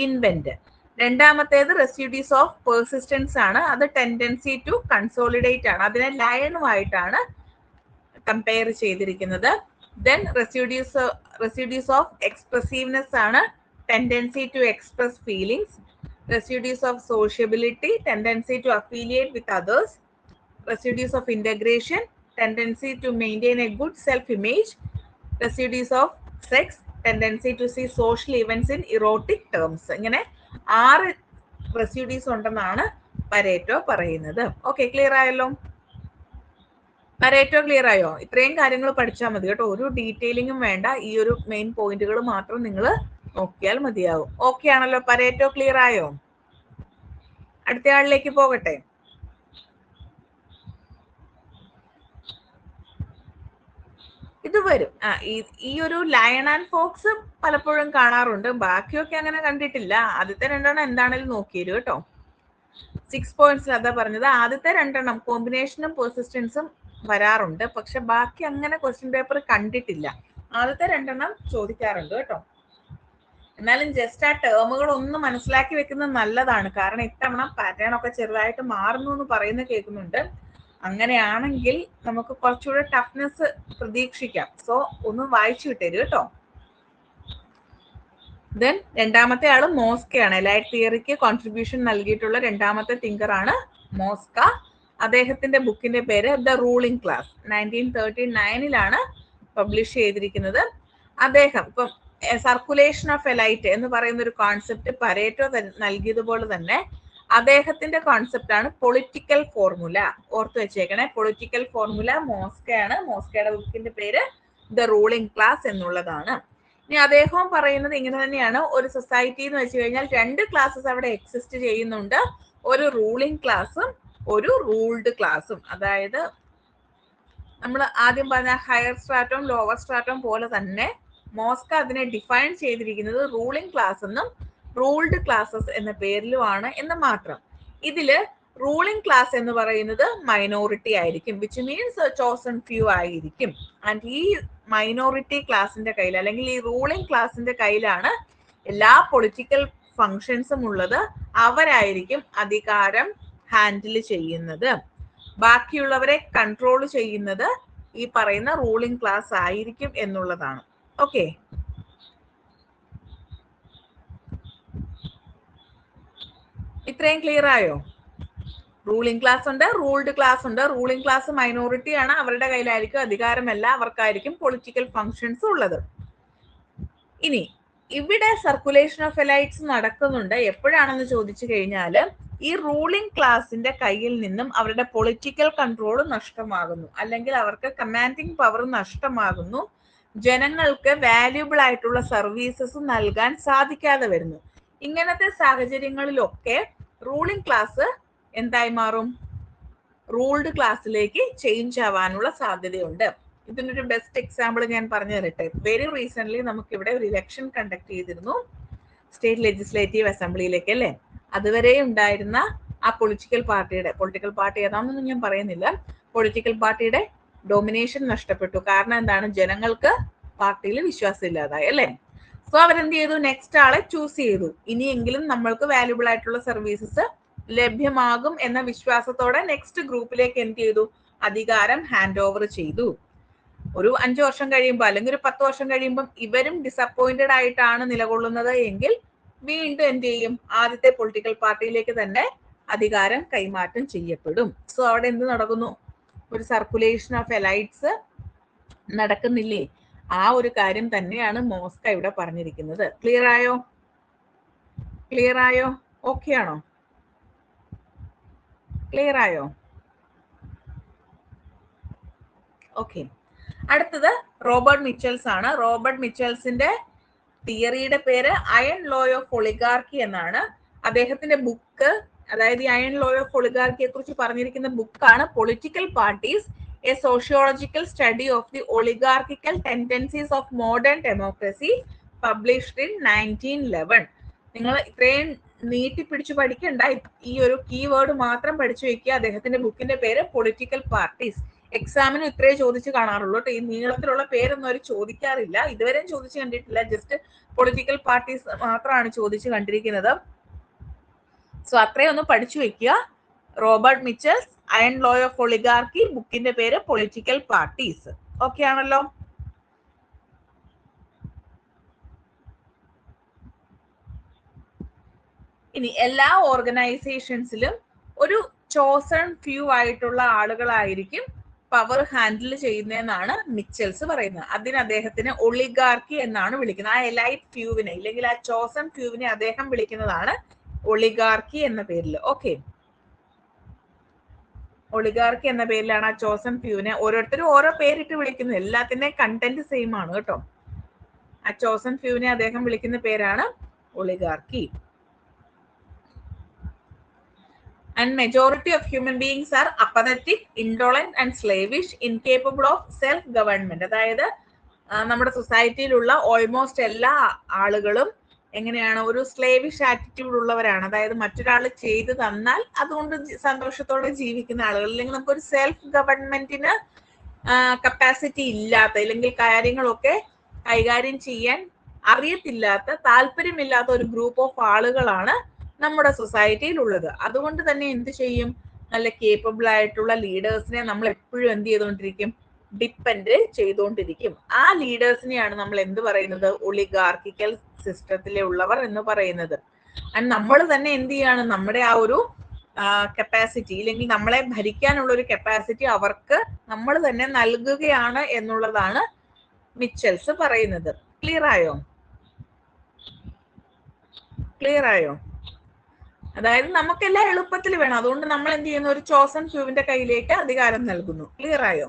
ഇൻവെന്റ്. രണ്ടാമത്തേത് റെസ്യൂഡീസ് ഓഫ് പെർസിസ്റ്റൻസ് ആണ്. അത് ടെൻഡൻസി ടു കൺസോളിഡേറ്റ് ആണ്. അതിനെ ലയണുമായിട്ടാണ് കമ്പയർ ചെയ്തിരിക്കുന്നത്. ദെൻ റെസ്യൂഡീസ് ഓഫ് എക്സ്പ്രസീവ്നെസ് ആണ്. Tendency to express feelings. Residues of sociability, tendency to affiliate with others. Residues of integration, tendency to maintain a good self-image. Residues of sex, tendency to see social events in erotic terms. ഇങ്ങനെ 6 റെസ്യൂഡീസ് ഉണ്ടെന്നാണ് Pareto പറയുന്നത്. Okay, clear ആയല്ലോ? Pareto clear ആയോ? ഇത്രയും കാര്യങ്ങൾ പഠിച്ചാൽ മതി കേട്ടോ. ഒരു ഡീറ്റെയിലിങ്ങും വേണ്ട. ഈ ഒരു മെയിൻ പോയിന്റുകൾ മാത്രം നിങ്ങൾ നോക്കിയാൽ മതിയാവും. ഓക്കെ ആണല്ലോ? പരേറ്റോ ക്ലിയർ ആയോ? അടുത്ത ആളിലേക്ക് പോകട്ടെ. ഇത് വരും. ഈ ഒരു ലയൺ ആൻഡ് ഫോക്സ് പലപ്പോഴും കാണാറുണ്ട്, ബാക്കിയൊക്കെ അങ്ങനെ കണ്ടിട്ടില്ല. ആദ്യത്തെ രണ്ടെണ്ണം എന്താണേലും നോക്കിയിരുന്നു കേട്ടോ. 6 പോയിന്റ്സിൽ അതാ പറഞ്ഞത്. ആദ്യത്തെ രണ്ടെണ്ണം കോമ്പിനേഷനും പെർസിസ്റ്റൻസും വരാറുണ്ട്, പക്ഷെ ബാക്കി അങ്ങനെ ക്വസ്റ്റ്യൻ പേപ്പർ കണ്ടിട്ടില്ല. ആദ്യത്തെ രണ്ടെണ്ണം ചോദിക്കാറുണ്ട് കേട്ടോ. എന്നാലും ജസ്റ്റ് ആ ടേമുകൾ ഒന്ന് മനസ്സിലാക്കി വെക്കുന്നത് നല്ലതാണ്. കാരണം ഇത്തവണ പാറ്റേൺ ഒക്കെ ചെറുതായിട്ട് മാറുന്നു എന്ന് പറയുന്നത് കേൾക്കുന്നുണ്ട്. അങ്ങനെയാണെങ്കിൽ നമുക്ക് കുറച്ചുകൂടെ ടഫ്നെസ് പ്രതീക്ഷിക്കാം. സോ ഒന്ന് വായിച്ചു വിട്ടേര് കേട്ടോ. ദെൻ രണ്ടാമത്തെ ആള് മോസ്കയാണ്. ലൈറ്റ് തിയറിക്ക് കോൺട്രിബ്യൂഷൻ നൽകിയിട്ടുള്ള രണ്ടാമത്തെ തിങ്കർ ആണ് മോസ്ക. അദ്ദേഹത്തിന്റെ ബുക്കിന്റെ പേര് ദ റൂളിംഗ് ക്ലാസ്. 1939 പബ്ലിഷ് ചെയ്തിരിക്കുന്നത്. അദ്ദേഹം ഇപ്പം സർക്കുലേഷൻ ഓഫ് എ ലൈറ്റ് എന്ന് പറയുന്ന ഒരു കോൺസെപ്റ്റ് പരേറ്റോ നൽകിയതുപോലെ തന്നെ അദ്ദേഹത്തിന്റെ കോൺസെപ്റ്റ് ആണ് പൊളിറ്റിക്കൽ ഫോർമുല. ഓർത്തു വെച്ചേക്കണേ, പൊളിറ്റിക്കൽ ഫോർമുല മോസ്കയാണ്. മോസ്കയുടെ ബുക്കിന്റെ പേര് ദ റൂളിംഗ് ക്ലാസ് എന്നുള്ളതാണ്. ഇനി അദ്ദേഹവും പറയുന്നത് ഇങ്ങനെ തന്നെയാണ്. ഒരു സൊസൈറ്റി എന്ന് വെച്ച് കഴിഞ്ഞാൽ 2 ക്ലാസ്സസ് അവിടെ എക്സിസ്റ്റ് ചെയ്യുന്നുണ്ട്. ഒരു റൂളിംഗ് ക്ലാസ്സും ഒരു റൂൾഡ് ക്ലാസ്സും. അതായത് നമ്മൾ ആദ്യം പറഞ്ഞ ഹയർ സ്ട്രാറ്റവും ലോവർ സ്ട്രാറ്റവും പോലെ തന്നെ മോസ്ക അതിനെ ഡിഫൈൻ ചെയ്തിരിക്കുന്നത് റൂളിംഗ് ക്ലാസ് എന്നും റൂൾഡ് ക്ലാസ്സസ് എന്ന പേരിലുമാണ് എന്ന് മാത്രം. ഇതില് റൂളിംഗ് ക്ലാസ് എന്ന് പറയുന്നത് മൈനോറിറ്റി ആയിരിക്കും, വിച്ച് മീൻസ് ചോസൺ ഫ്യൂ ആയിരിക്കും. ആൻഡ് ഈ മൈനോറിറ്റി ക്ലാസിന്റെ കയ്യിൽ അല്ലെങ്കിൽ ഈ റൂളിംഗ് ക്ലാസിന്റെ കയ്യിലാണ് എല്ലാ പൊളിറ്റിക്കൽ ഫങ്ഷൻസും ഉള്ളത്. അവരായിരിക്കും അധികാരം ഹാൻഡിൽ ചെയ്യുന്നത്. ബാക്കിയുള്ളവരെ കൺട്രോൾ ചെയ്യുന്നത് ഈ പറയുന്ന റൂളിംഗ് ക്ലാസ് ആയിരിക്കും എന്നുള്ളതാണ്. ഓക്കെ, ഇത്രയും ക്ലിയർ ആയോ? റൂളിംഗ് ക്ലാസ് ഉണ്ട്, റൂൾഡ് ക്ലാസ് ഉണ്ട്. റൂളിംഗ് ക്ലാസ് മൈനോറിറ്റി ആണ്, അവരുടെ കയ്യിലായിരിക്കും അധികാരമല്ല, അവർക്കായിരിക്കും പൊളിറ്റിക്കൽ ഫങ്ഷൻസ് ഉള്ളത്. ഇനി ഇവിടെ സർക്കുലേഷൻ ഓഫ് എലൈറ്റ്സ് നടക്കുന്നുണ്ട്. എപ്പോഴാണെന്ന് ചോദിച്ചു കഴിഞ്ഞാൽ ഈ റൂളിംഗ് ക്ലാസിന്റെ കയ്യിൽ നിന്നും അവരുടെ പൊളിറ്റിക്കൽ കൺട്രോൾ നഷ്ടമാകുന്നു, അല്ലെങ്കിൽ അവർക്ക് കമാൻഡിങ് പവർ നഷ്ടമാകുന്നു. ജനങ്ങൾക്ക് വാല്യൂബിൾ ആയിട്ടുള്ള സർവീസസ് നൽകാൻ സാധിക്കാതെ വരുന്നു. ഇങ്ങനത്തെ സാഹചര്യങ്ങളിലൊക്കെ റൂളിംഗ് ക്ലാസ് എന്തായി മാറും? റൂൾഡ് ക്ലാസ്സിലേക്ക് ചേഞ്ച് ആവാനുള്ള സാധ്യതയുണ്ട്. ഇതിനൊരു ബെസ്റ്റ് എക്സാമ്പിൾ ഞാൻ പറഞ്ഞു തരട്ടെ. വെരി റീസെന്റ് നമുക്ക് ഇവിടെ ഒരു ഇലക്ഷൻ കണ്ടക്ട് ചെയ്തിരുന്നു സ്റ്റേറ്റ് ലെജിസ്ലേറ്റീവ് അസംബ്ലിയിലേക്ക്, അല്ലേ? അതുവരെ ഉണ്ടായിരുന്ന ആ പൊളിറ്റിക്കൽ പാർട്ടി ഏതാണെന്നൊന്നും ഞാൻ പറയുന്നില്ല, പൊളിറ്റിക്കൽ പാർട്ടിയുടെ ഡോമിനേഷൻ നഷ്ടപ്പെട്ടു. കാരണം എന്താണ്? ജനങ്ങൾക്ക് പാർട്ടിയിൽ വിശ്വാസം ഇല്ലാതായി, അല്ലേ? സോ അവരെന്ത് ചെയ്തു? നെക്സ്റ്റ് ആളെ ചൂസ് ചെയ്തു. ഇനിയെങ്കിലും നമ്മൾക്ക് വാല്യുബിൾ ആയിട്ടുള്ള സർവീസസ് ലഭ്യമാകും എന്ന വിശ്വാസത്തോടെ നെക്സ്റ്റ് ഗ്രൂപ്പിലേക്ക് എന്ത് ചെയ്തു? അധികാരം ഹാൻഡ് ഓവർ ചെയ്തു. ഒരു 5 വർഷം കഴിയുമ്പോൾ അല്ലെങ്കിൽ ഒരു 10 വർഷം കഴിയുമ്പോൾ ഇവരും ഡിസപ്പോയിന്റഡ് ആയിട്ടാണ് നിലകൊള്ളുന്നത് എങ്കിൽ വീണ്ടും എന്ത് ചെയ്യും? ആദ്യത്തെ പൊളിറ്റിക്കൽ പാർട്ടിയിലേക്ക് തന്നെ അധികാരം കൈമാറ്റം ചെയ്യപ്പെടും. സോ അവിടെ എന്ത് നടക്കുന്നു? ഒരു സർക്കുലേഷൻ ഓഫ് എലൈറ്റ്സ് നടക്കുന്നില്ലേ? ആ ഒരു കാര്യം തന്നെയാണ് മോസ്ക ഇവിടെ പറഞ്ഞിരിക്കുന്നത്. ക്ലിയർ ആയോ? ക്ലിയർ ആയോ? ഓക്കെ ആണോ? ക്ലിയർ ആയോ? ഓക്കെ. അടുത്തത് റോബർട്ട് മിച്ചൽസ് ആണ്. റോബർട്ട് മിച്ചൽസിന്റെ തിയറിയുടെ പേര് അയൺ ലോ ഓഫ് ഒളിഗാർക്കി എന്നാണ്. അദ്ദേഹത്തിന്റെ ബുക്ക്, അതായത് ഈ അയൺ ലോ ഓഫ് ഒളിഗാർക്കിയെ കുറിച്ച് പറഞ്ഞിരിക്കുന്ന ബുക്കാണ് political parties, a sociological study of the oligarchical tendencies of modern democracy, published in 1911. നിങ്ങൾ ഇത്രയും നീട്ടിപ്പിടിച്ചു പഠിക്കണ്ട, ഈ ഒരു കീവേഡ് മാത്രം പഠിച്ചു വെക്കുക. അദ്ദേഹത്തിന്റെ ബുക്കിന്റെ പേര് പൊളിറ്റിക്കൽ പാർട്ടീസ്. എക്സാമിന് ഇത്രേ ചോദിച്ചു കാണാറുള്ളൂ. ഈ നീളത്തിലുള്ള പേരൊന്നും അവർ ചോദിക്കാറില്ല, ഇതുവരെയും ചോദിച്ചു കണ്ടിട്ടില്ല. ജസ്റ്റ് പൊളിറ്റിക്കൽ പാർട്ടീസ് മാത്രമാണ് ചോദിച്ചു കണ്ടിരിക്കുന്നത്. സോ അത്രയൊന്നും പഠിച്ചു വെക്കുക. Robert Michels, iron law of oligarchy, ബുക്കിന്റെ പേര് പൊളിറ്റിക്കൽ പാർട്ടീസ്. ഓക്കെ ആണല്ലോ? ഇനി എല്ലാ ഓർഗനൈസേഷൻസിലും ഒരു ചോസൺ ഫ്യൂ ആയിട്ടുള്ള ആളുകളായിരിക്കും പവർ ഹാൻഡിൽ ചെയ്യുന്നതെന്നാണ് മിച്ചൽസ് പറയുന്നത്. അതിന് അദ്ദേഹത്തിന് ഒളിഗാർക്കി എന്നാണ് വിളിക്കുന്നത്. ആ എലൈറ്റ് ഫ്യൂവിനെ ഇല്ലെങ്കിൽ ആ ചോസൺ ഫ്യൂവിനെ അദ്ദേഹം വിളിക്കുന്നതാണ് ഒളിഗാർക്കി എന്ന പേരിൽ. ഓക്കെ, ഒളിഗാർക്കി എന്ന പേരിലാണ് ആ ചോസൺ ഫ്യൂവിനെ. ഓരോരുത്തരും ഓരോ പേരിട്ട് വിളിക്കുന്നു, എല്ലാത്തിന്റെയും കണ്ടന്റ് സെയിം ആണ് കേട്ടോ. ആ ചോസൺ ഫ്യൂവിനെ അദ്ദേഹം വിളിക്കുന്ന പേരാണ് oligarchy. And majority of human beings are apathetic, indolent and slavish, incapable of self government. അതായത് നമ്മുടെ സൊസൈറ്റിയിലുള്ള ഓൾമോസ്റ്റ് എല്ലാ ആളുകളും എങ്ങനെയാണ്, ഒരു സ്ലേവിഷ് ആറ്റിറ്റ്യൂഡ് ഉള്ളവരാണ്. അതായത് മറ്റൊരാൾ ചെയ്തു തന്നാൽ അതുകൊണ്ട് സന്തോഷത്തോടെ ജീവിക്കുന്ന ആളുകൾ, അല്ലെങ്കിൽ നമുക്കൊരു സെൽഫ് ഗവൺമെന്റിന് കപ്പാസിറ്റി ഇല്ലാത്ത, അല്ലെങ്കിൽ കാര്യങ്ങളൊക്കെ കൈകാര്യം ചെയ്യാൻ അറിയത്തില്ലാത്ത, താല്പര്യമില്ലാത്ത ഒരു ഗ്രൂപ്പ് ഓഫ് ആളുകളാണ് നമ്മുടെ സൊസൈറ്റിയിൽ ഉള്ളത്. അതുകൊണ്ട് തന്നെ എന്ത് ചെയ്യും, നല്ല കേപ്പബിൾ ആയിട്ടുള്ള ലീഡേഴ്സിനെ നമ്മൾ എപ്പോഴും എന്ത് ചെയ്തുകൊണ്ടിരിക്കും, ഡിപ്പെൻഡ് ചെയ്തുകൊണ്ടിരിക്കും. ആ ലീഡേഴ്സിനെയാണ് നമ്മൾ എന്ത് പറയുന്നത്, ഒളിഗാർക്കിക്കൽ സിസ്റ്റത്തിലെ ഉള്ളവർ എന്ന് പറയുന്നത്. ആൻഡ് നമ്മൾ തന്നെ എന്ത് ചെയ്യാണ്, നമ്മുടെ ആ ഒരു കപ്പാസിറ്റി, ഇല്ലെങ്കിൽ നമ്മളെ ഭരിക്കാനുള്ള ഒരു കപ്പാസിറ്റി അവർക്ക് നമ്മൾ തന്നെ നൽകുകയാണ് എന്നുള്ളതാണ് മിച്ചൽസ് പറയുന്നത്. ക്ലിയർ ആയോ? ക്ലിയർ ആയോ? അതായത് നമുക്കെല്ലാം എളുപ്പത്തിൽ വേണം, അതുകൊണ്ട് നമ്മൾ എന്ത് ചെയ്യുന്നു, ഒരു ചോസൺ ഫ്യൂവിന്റെ കയ്യിലേക്ക് അധികാരം നൽകുന്നു. ക്ലിയർ ആയോ?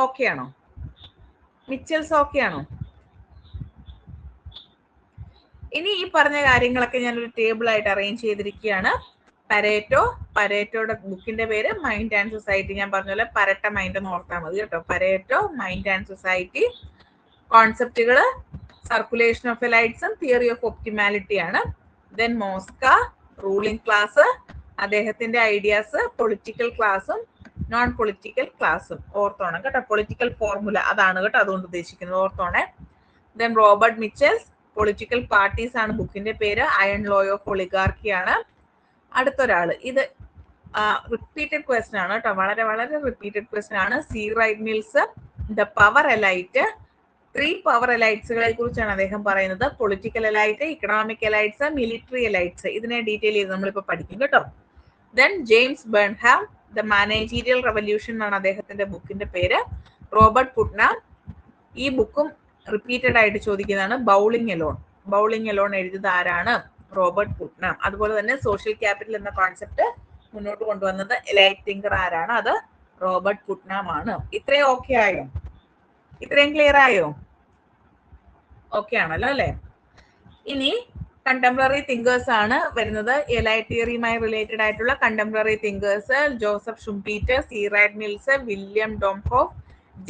ഓക്കെ ആണോ? മിച്ചൽസ് ഓക്കെ ആണോ? ഇനി ഈ പറഞ്ഞ കാര്യങ്ങളൊക്കെ ഞാനൊരു ടേബിൾ ആയിട്ട് അറേഞ്ച് ചെയ്തിരിക്കുകയാണ്. പരേറ്റോയുടെ ബുക്കിന്റെ പേര് മൈൻഡ് ആൻഡ് സൊസൈറ്റി. ഞാൻ പറഞ്ഞ പോലെ പരട്ട മൈൻഡ് എന്ന് ഓർത്താൽ മതി കേട്ടോ. Pareto, mind and society. കോൺസെപ്റ്റുകള് സർക്കുലേഷൻ ഓഫ് എലൈറ്റ്സും തിയറി ഓഫ് ഒപ്റ്റിമാലിറ്റി ആണ്. ദെൻ മോസ്ക, റൂളിംഗ് ക്ലാസ്, അദ്ദേഹത്തിന്റെ ഐഡിയാസ്, പൊളിറ്റിക്കൽ ക്ലാസും നോൺ പൊളിറ്റിക്കൽ ക്ലാസും. ഓർത്തോണം കേട്ടോ, പൊളിറ്റിക്കൽ ഫോർമുല അതാണ് കേട്ടോ അതുകൊണ്ട് ഉദ്ദേശിക്കുന്നത്, ഓർത്തോണേ. Then Robert Michels, political parties ആണ് ബുക്കിന്റെ പേര്. അയൺ ലോ ഓഫ് ഒളിഗാർക്കി ആണ്. അടുത്തൊരാള്, ഇത് റിപ്പീറ്റഡ് ക്വസ്റ്റൻ ആണ് കേട്ടോ, വളരെ വളരെ റിപ്പീറ്റഡ് ക്വസ്റ്റൻ ആണ്. C Wright Mills, the power elite. 3 power എലൈറ്റ്സുകളെ കുറിച്ചാണ് അദ്ദേഹം പറയുന്നത്. Political elite, economic elites, military elites. ഇതിനെ ഡീറ്റെയിൽ ചെയ്ത് നമ്മളിപ്പോ പഠിക്കും കേട്ടോ. Then James Burnham, the managerial revolution എന്നാണ് അദ്ദേഹത്തിന്റെ ബുക്കിന്റെ പേര്. റോബർട്ട് പുട്നാം, ഈ ബുക്കും റിപ്പീറ്റഡ് ആയിട്ട് ചോദിക്കുന്നതാണ്. ബൗളിംഗ് എലോൺ എഴുതിയത് ആരാണ്? റോബർട്ട് പുട്നാം. അതുപോലെ തന്നെ സോഷ്യൽ ക്യാപിറ്റൽ എന്ന കോൺസെപ്റ്റ് മുന്നോട്ട് കൊണ്ടുവന്നത് എലൈറ്റ് തിങ്കർ ആരാണ്? അത് റോബർട്ട് പുട്നാം ആണ്. ഇത്രയും ഓക്കെ ആയോ? ഇത്രയും ക്ലിയർ ആയോ? ഓക്കെ ആണല്ലോ അല്ലെ? ഇനി കണ്ടംപററി തിങ്കേഴ്സ് ആണ് വരുന്നത്. എലൈറ്റ് തിയറിയുമായി റിലേറ്റഡ് ആയിട്ടുള്ള contemporary thinkers: Joseph Schumpeter, C Wright Mills, William Domhoff,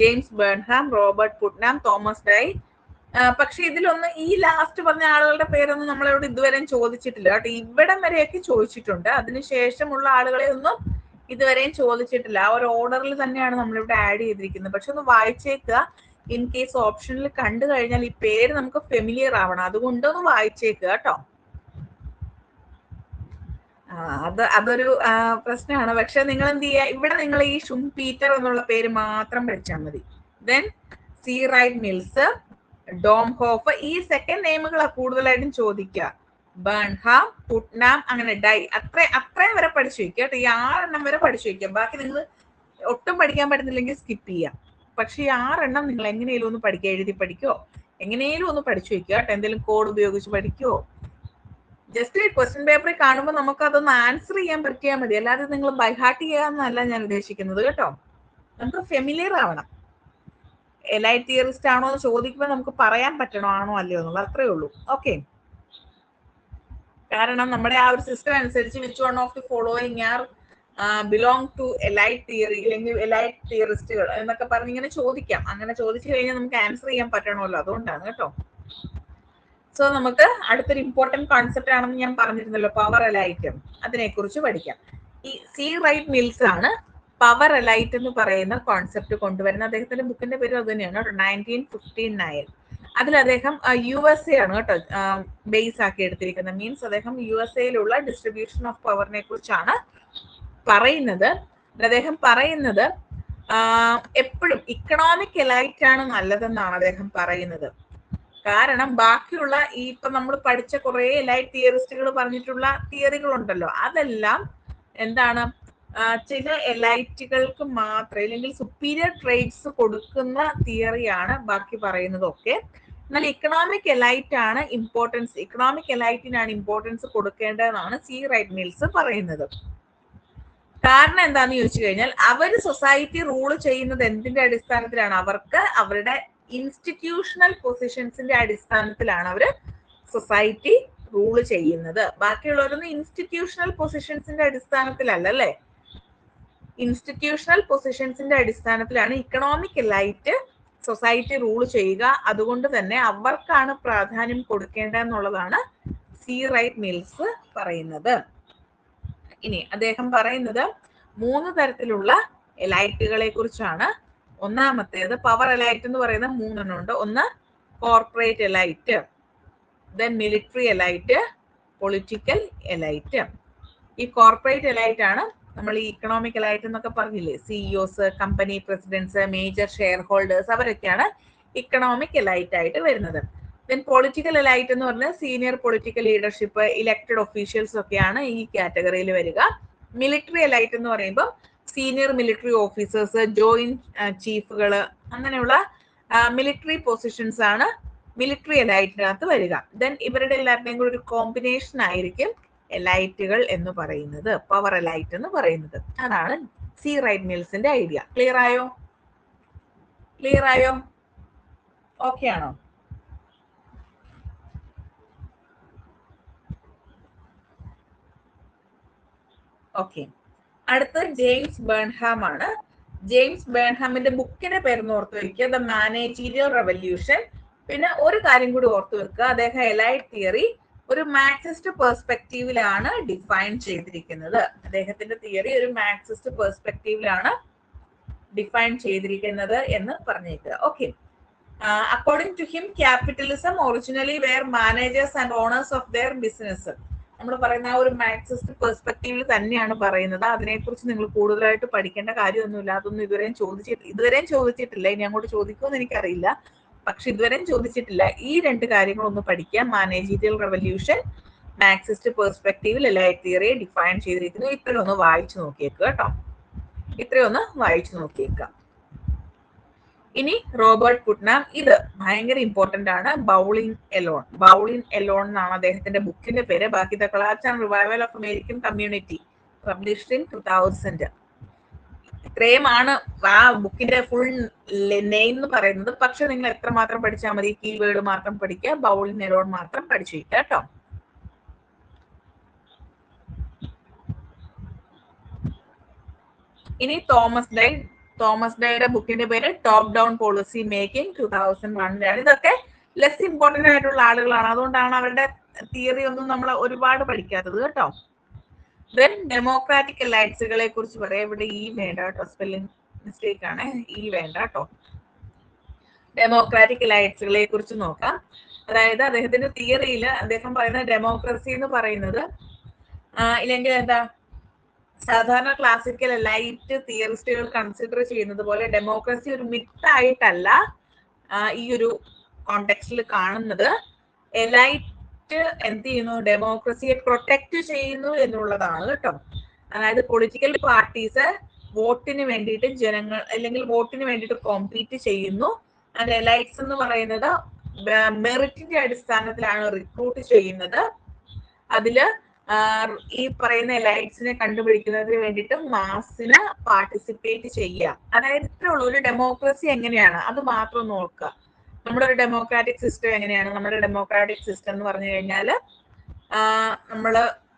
James Burnham, Robert Putnam, Thomas Dye. പക്ഷെ ഇതിലൊന്നും ഈ ലാസ്റ്റ് പറഞ്ഞ ആളുകളുടെ പേരൊന്നും നമ്മളോട് ഇതുവരെ ചോദിച്ചിട്ടില്ല കേട്ടോ. ഇവിടം വരെയൊക്കെ ചോദിച്ചിട്ടുണ്ട്, അതിനുശേഷമുള്ള ആളുകളെ ഒന്നും ഇതുവരെയും ചോദിച്ചിട്ടില്ല. ആ ഒരു ഓർഡറിൽ തന്നെയാണ് നമ്മളിവിടെ ആഡ് ചെയ്തിരിക്കുന്നത്. പക്ഷെ ഒന്ന് വായിച്ചേക്കുക, ഇൻ കേസ് ഓപ്ഷനിൽ കണ്ടു കഴിഞ്ഞാൽ ഈ പേര് നമുക്ക് ഫെമിലിയർ ആവണം, അതുകൊണ്ടൊന്ന് വായിച്ചേക്കുക കേട്ടോ. അതൊരു പ്രശ്നമാണ്. പക്ഷെ നിങ്ങൾ എന്ത് ചെയ്യുക, ഇവിടെ നിങ്ങൾ ഈ ഷുംപീറ്റർ എന്നുള്ള പേര് മാത്രം പഠിച്ചാൽ മതി. ദെൻ സി റൈറ്റ് മിൽസ്, ഡോംഹോഫ്, ഈ സെക്കൻഡ് നെയിമുകളാണ് കൂടുതലായിട്ടും ചോദിക്കുക. ബേൺഹാം, പുട്നാം, അങ്ങനെ ഡൈ, അത്രയും വരെ പഠിച്ചു വയ്ക്കുക കേട്ടോ. ഈ 6 എണ്ണം വരെ പഠിച്ചു വയ്ക്കുക. ബാക്കി നിങ്ങൾ ഒട്ടും പഠിക്കാൻ പറ്റുന്നില്ലെങ്കിൽ സ്കിപ്പ് ചെയ്യാം. പക്ഷെ ഈ 6 എണ്ണം നിങ്ങൾ എങ്ങനെയും ഒന്ന് പഠിക്കുക, എഴുതി പഠിക്കോ, എങ്ങനെയും ഒന്ന് പഠിച്ചു വയ്ക്കുക കേട്ടോ. എന്തെങ്കിലും കോഡ് ഉപയോഗിച്ച് പഠിക്കോ. ജസ്റ്റ് ക്വസ്റ്റ്യൻ പേപ്പറിൽ കാണുമ്പോൾ നമുക്ക് അതൊന്ന് ആൻസർ ചെയ്യാൻ പറ്റിയാൽ മതി, അല്ലാതെ നിങ്ങൾ ബൈഹാർട്ട് ചെയ്യാന്നല്ല ഞാൻ ഉദ്ദേശിക്കുന്നത് കേട്ടോ. നമുക്ക് ഫെമിലിയർ ആവണം. എലൈറ്റ് തിയറിസ്റ്റ് ആണോ എന്ന് ചോദിക്കുമ്പോൾ നമുക്ക് പറയാൻ പറ്റണോ ആണോ അല്ലയോ എന്നുള്ളത്, അത്രേ ഉള്ളൂ. ഓക്കെ, കാരണം നമ്മുടെ ആ ഒരു സിസ്റ്റം അനുസരിച്ച് which one of the following are belong to elite theory, അല്ലെങ്കിൽ എലൈറ്റ് തിയറിസ്റ്റുകൾ എന്നൊക്കെ പറഞ്ഞ് ഇങ്ങനെ ചോദിക്കാം. അങ്ങനെ ചോദിച്ചു കഴിഞ്ഞാൽ നമുക്ക് ആൻസർ ചെയ്യാൻ പറ്റണമല്ലോ, അതുകൊണ്ടാണ് കേട്ടോ. സോ നമുക്ക് അടുത്തൊരു ഇമ്പോർട്ടന്റ് കോൺസെപ്റ്റ് ആണെന്ന് ഞാൻ പറഞ്ഞിരുന്നല്ലോ, പവർ എലൈറ്റ്. അതിനെ കുറിച്ച് പഠിക്കാം. ഈ സി റൈറ്റ് മിൽസ് ആണ് പവർ എലൈറ്റ് എന്ന് പറയുന്ന കോൺസെപ്റ്റ് കൊണ്ടുവരുന്നത്. അദ്ദേഹത്തിന്റെ ബുക്കിന്റെ പേര് അത് തന്നെയാണ് കേട്ടോ, 1959. അതിൽ അദ്ദേഹം USA ആണ് കേട്ടോ ബേസ് ആക്കി എടുത്തിരിക്കുന്നത്. മീൻസ് അദ്ദേഹം USA ഡിസ്ട്രിബ്യൂഷൻ ഓഫ് പവറിനെ കുറിച്ചാണ് പറയുന്നത്. അദ്ദേഹം പറയുന്നത് എപ്പോഴും ഇക്കണോമിക് എലൈറ്റ് ആണ് നല്ലതെന്നാണ് അദ്ദേഹം പറയുന്നത്. കാരണം ബാക്കിയുള്ള ഈ ഇപ്പൊ നമ്മൾ പഠിച്ച കുറെ എലൈറ്റ് തിയറിസ്റ്റുകൾ പറഞ്ഞിട്ടുള്ള തിയറികളുണ്ടല്ലോ, അതെല്ലാം എന്താണ്, ചില എലൈറ്റുകൾക്ക് മാത്രം, അല്ലെങ്കിൽ സുപ്പീരിയർ ട്രേഡ്സ് കൊടുക്കുന്ന തിയറിയാണ് ബാക്കി പറയുന്നതൊക്കെ. എന്നാൽ ഇക്കണോമിക് എലൈറ്റ് ആണ് ഇമ്പോർട്ടൻസ്, ഇക്കണോമിക് എലൈറ്റിനാണ് ഇമ്പോർട്ടൻസ് കൊടുക്കേണ്ടതെന്നാണ് സി റൈറ്റ് മിൽസ് പറയുന്നത്. കാരണം എന്താന്ന് ചോദിച്ചു കഴിഞ്ഞാൽ, അവർ സൊസൈറ്റി റൂൾ ചെയ്യുന്നത് എന്തിന്റെ അടിസ്ഥാനത്തിലാണ്? അവർക്ക് അവരുടെ ഇൻസ്റ്റിറ്റ്യൂഷണൽ പൊസിഷൻസിന്റെ അടിസ്ഥാനത്തിലാണ് അവര് സൊസൈറ്റി റൂൾ ചെയ്യുന്നത്. ബാക്കിയുള്ളവരൊന്നും ഇൻസ്റ്റിറ്റ്യൂഷണൽ പൊസിഷൻസിന്റെ അടിസ്ഥാനത്തിലല്ല അല്ലേ. ഇൻസ്റ്റിറ്റ്യൂഷണൽ പൊസിഷൻസിന്റെ അടിസ്ഥാനത്തിലാണ് ഇക്കണോമിക് എലൈറ്റ് സൊസൈറ്റി റൂൾ ചെയ്യുക. അതുകൊണ്ട് തന്നെ അവർക്കാണ് പ്രാധാന്യം കൊടുക്കേണ്ടതെന്നുള്ളതാണ് സി റൈറ്റ് മിൽസ് പറയുന്നത്. ഇനി അദ്ദേഹം പറയുന്നത് 3 തരത്തിലുള്ള എലൈറ്റുകളെ കുറിച്ചാണ്. ഒന്നാമത്തേത് പവർ എലൈറ്റ് എന്ന് പറയുന്ന 3 എണ്ണം ഉണ്ട്. ഒന്ന് corporate elite, then military elite, political elite. ഈ കോർപ്പറേറ്റ് എലൈറ്റ് ആണ് നമ്മൾ ഈ ഇക്കണോമിക് എലൈറ്റ് എന്നൊക്കെ പറഞ്ഞില്ലേ, CEOs, company presidents, major shareholders, അവരൊക്കെയാണ് ഇക്കണോമിക് എലൈറ്റ് ആയിട്ട് വരുന്നത്. ദെൻ പൊളിറ്റിക്കൽ എലൈറ്റ് എന്ന് പറഞ്ഞാൽ senior political leadership, elected officials ഒക്കെയാണ് ഈ കാറ്റഗറിയിൽ വരിക. മിലിറ്ററി എലൈറ്റ് എന്ന് പറയുമ്പോൾ സീനിയർ മിലിറ്ററി ഓഫീസേഴ്സ്, ജോയിന്റ് ചീഫുകൾ, അങ്ങനെയുള്ള മിലിറ്ററി പൊസിഷൻസ് ആണ് മിലിറ്ററി എലൈറ്റിനകത്ത് വരിക. ദെൻ ഇവരുടെ എല്ലാവരുടെയും കൂടി ഒരു കോമ്പിനേഷൻ ആയിരിക്കും എലൈറ്റുകൾ എന്ന് പറയുന്നത്, പവർ എലൈറ്റ് എന്ന് പറയുന്നത്. അതാണ് സി റൈറ്റ് മിൽസിന്റെ ഐഡിയ. ക്ലിയർ ആയോ? ക്ലിയർ ആയോ? ഓക്കെ ആണോ? ഓക്കെ. അടുത്ത ജെയിംസ് ബേൺഹാം ആണ്. ജെയിംസ് ബേൺഹാമിന്റെ ബുക്കിന്റെ പേരെന്ന് ഓർത്ത് വെക്കുക, ദ മാനേജീരിയൽ റെവല്യൂഷൻ. പിന്നെ ഒരു കാര്യം കൂടി ഓർത്ത് വെക്കുക, അദ്ദേഹം എലൈറ്റ് തിയറി ഒരു മാർക്സിസ്റ്റ് പെർസ്പെക്റ്റീവിലാണ് ഡിഫൈൻ ചെയ്തിരിക്കുന്നത്. അദ്ദേഹത്തിന്റെ തിയറി ഒരു മാർക്സിസ്റ്റ് പെർസ്പെക്റ്റീവിലാണ് ഡിഫൈൻ ചെയ്തിരിക്കുന്നത് എന്ന് പറഞ്ഞേക്കുക. Okay. According to him capitalism originally were managers and owners of their business. നമ്മൾ പറയുന്ന ആ ഒരു മാർക്സിസ്റ്റ് പെർസ്പെക്റ്റീവിൽ തന്നെയാണ് പറയുന്നത്. അതിനെക്കുറിച്ച് നിങ്ങൾ കൂടുതലായിട്ട് പഠിക്കേണ്ട കാര്യമൊന്നുമില്ല. അതൊന്നും ഇതുവരെയും ചോദിച്ചിട്ടില്ല. ഇനി അങ്ങോട്ട് ചോദിക്കുമെന്ന് എനിക്കറിയില്ല, പക്ഷെ ഇതുവരെയും ചോദിച്ചിട്ടില്ല. ഈ 2 കാര്യങ്ങളൊന്ന് പഠിക്കുക. മാനേജീരിയൽ റെവല്യൂഷൻ, മാർക്സിസ്റ്റ് പെർസ്പെക്റ്റീവിൽ എലൈറ്റ് തിയറി ഡിഫൈൻ ചെയ്തിരിക്കുന്നു. ഇത്രയൊന്ന് വായിച്ചു നോക്കിയേക്കുക കേട്ടോ. ഇത്രയൊന്ന് വായിച്ചു നോക്കിയേക്കുക. ഇനി റോബർട്ട് പുട്നാം, ഇത് ഭയങ്കര ഇമ്പോർട്ടന്റ് ആണ്. Bowling Elon. ബൗളിംഗ് എലോൺ എന്നാണ് അദ്ദേഹത്തിന്റെ ബുക്കിന്റെ പേര്. ബാക്കി the collapse and revival of American community, published in 2000. ഇത്രയുമാണ് ആ ബുക്കിന്റെ ഫുൾ നെയിം എന്ന് പറയുന്നത്. പക്ഷെ നിങ്ങൾ എത്രമാത്രം പഠിച്ചാൽ മതി? കീവേഡ് മാത്രം പഠിക്കുക, ബൗളിംഗ് എലോൺ മാത്രം പഠിച്ചു കേട്ടോ. ഇനി തോമസ് ഡൈയുടെ ബുക്കിന്റെ പേര് ടോപ്പ് ഡൗൺ പോളിസി മേക്കിംഗ് 2001. ഇതൊക്കെ ലെസ് ഇമ്പോർട്ടന്റ് ആയിട്ടുള്ള ആളുകളാണ്. അതുകൊണ്ടാണ് അവരുടെ തിയറി ഒന്നും നമ്മൾ ഒരുപാട് പഠിക്കാത്തത് കേട്ടോ. ദെൻ ഡെമോക്രാറ്റിക് എലൈറ്റ്സുകളെ കുറിച്ച് പറയാം. ഇവിടെ ഈ വേണ്ട കേട്ടോ, സ്പെല്ലിംഗ് മിസ്റ്റേക്ക് ആണ്, ഈ വേണ്ട കേട്ടോ. ഡെമോക്രാറ്റിക് എലൈറ്റ്സുകളെ കുറിച്ച് നോക്കാം. അതായത് അദ്ദേഹത്തിന്റെ തിയറിയിൽ അദ്ദേഹം പറയുന്ന ഡെമോക്രസി എന്ന് പറയുന്നത് ഇല്ലെങ്കിൽ എന്താ, സാധാരണ ക്ലാസിക്കൽ എലൈറ്റ് തിയറിസ്റ്റുകൾ കൺസിഡർ ചെയ്യുന്നത് പോലെ ഡെമോക്രസി ഒരു മിത്തായിട്ടല്ല ഈ ഒരു കോണ്ടെക്സ്റ്റിൽ കാണുന്നത്. എലൈറ്റ് എന്ത് ചെയ്യുന്നു? ഡെമോക്രസിയെ പ്രൊട്ടക്ട് ചെയ്യുന്നു എന്നുള്ളതാണ് കേട്ടോ. അതായത് പൊളിറ്റിക്കൽ പാർട്ടീസ് വോട്ടിന് വേണ്ടിയിട്ട് ജനങ്ങൾ അല്ലെങ്കിൽ വോട്ടിന് വേണ്ടിയിട്ട് കോമ്പീറ്റ് ചെയ്യുന്നു. ആൻഡ് എലൈറ്റ്സ് എന്ന് പറയുന്നത് മെറിറ്റിന്റെ അടിസ്ഥാനത്തിലാണ് റിക്രൂട്ട് ചെയ്യുന്നത്. അതില് ഈ പറയുന്ന എലൈറ്റ്സിനെ കണ്ടുപിടിക്കുന്നതിന് വേണ്ടിയിട്ട് മാസിന് പാർട്ടിസിപ്പേറ്റ് ചെയ്യുക. അതായത് ഇത്രയുള്ള ഒരു ഡെമോക്രസി എങ്ങനെയാണ് അത് മാത്രം നോക്കുക. നമ്മുടെ ഒരു ഡെമോക്രാറ്റിക് സിസ്റ്റം എങ്ങനെയാണ്? നമ്മുടെ ഡെമോക്രാറ്റിക് സിസ്റ്റം എന്ന് പറഞ്ഞു കഴിഞ്ഞാൽ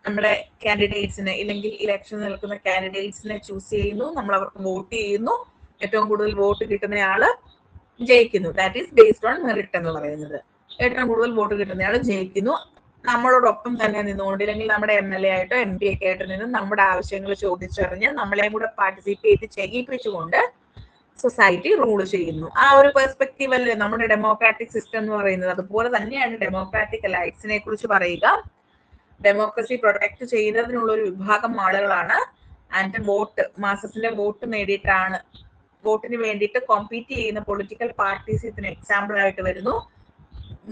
നമ്മുടെ കാൻഡിഡേറ്റ്സിനെ ഇല്ലെങ്കിൽ ഇലക്ഷൻ നിൽക്കുന്ന കാൻഡിഡേറ്റ്സിനെ ചൂസ് ചെയ്യുന്നു, നമ്മൾ അവർക്ക് വോട്ട് ചെയ്യുന്നു, ഏറ്റവും കൂടുതൽ വോട്ട് കിട്ടുന്നയാള് ജയിക്കുന്നു. That is based on merit എന്ന് പറയുന്നത്. ഏറ്റവും കൂടുതൽ വോട്ട് കിട്ടുന്നയാൾ ജയിക്കുന്നു. നമ്മളോടൊപ്പം തന്നെ നിന്നുകൊണ്ട് അല്ലെങ്കിൽ നമ്മുടെ MLA ആയിട്ടോ MP ഒക്കെ ആയിട്ട് നിന്ന് നമ്മുടെ ആവശ്യങ്ങൾ ചോദിച്ചറിഞ്ഞ് നമ്മളെയും കൂടെ പാർട്ടിസിപ്പേറ്റ് ചെയ്യിപ്പിച്ചുകൊണ്ട് സൊസൈറ്റി റൂൾ ചെയ്യുന്നു. ആ ഒരു പെർസ്പെക്റ്റീവ് അല്ലേ നമ്മുടെ ഡെമോക്രാറ്റിക് സിസ്റ്റം എന്ന് പറയുന്നത്. അതുപോലെ തന്നെയാണ് ഡെമോക്രാറ്റിക് എലൈറ്റ്സിനെ കുറിച്ച് പറയുക. ഡെമോക്രസി പ്രൊട്ടക്ട് ചെയ്യുന്നതിനുള്ള ഒരു വിഭാഗം ആളുകളാണ്. ആൻഡ് മാസത്തിന്റെ വോട്ട് നേടിയിട്ടാണ് വോട്ടിന് വേണ്ടിയിട്ട് കോമ്പീറ്റ് ചെയ്യുന്ന പൊളിറ്റിക്കൽ പാർട്ടീസ് ഇതിന് എക്സാമ്പിൾ ആയിട്ട് വരുന്നു.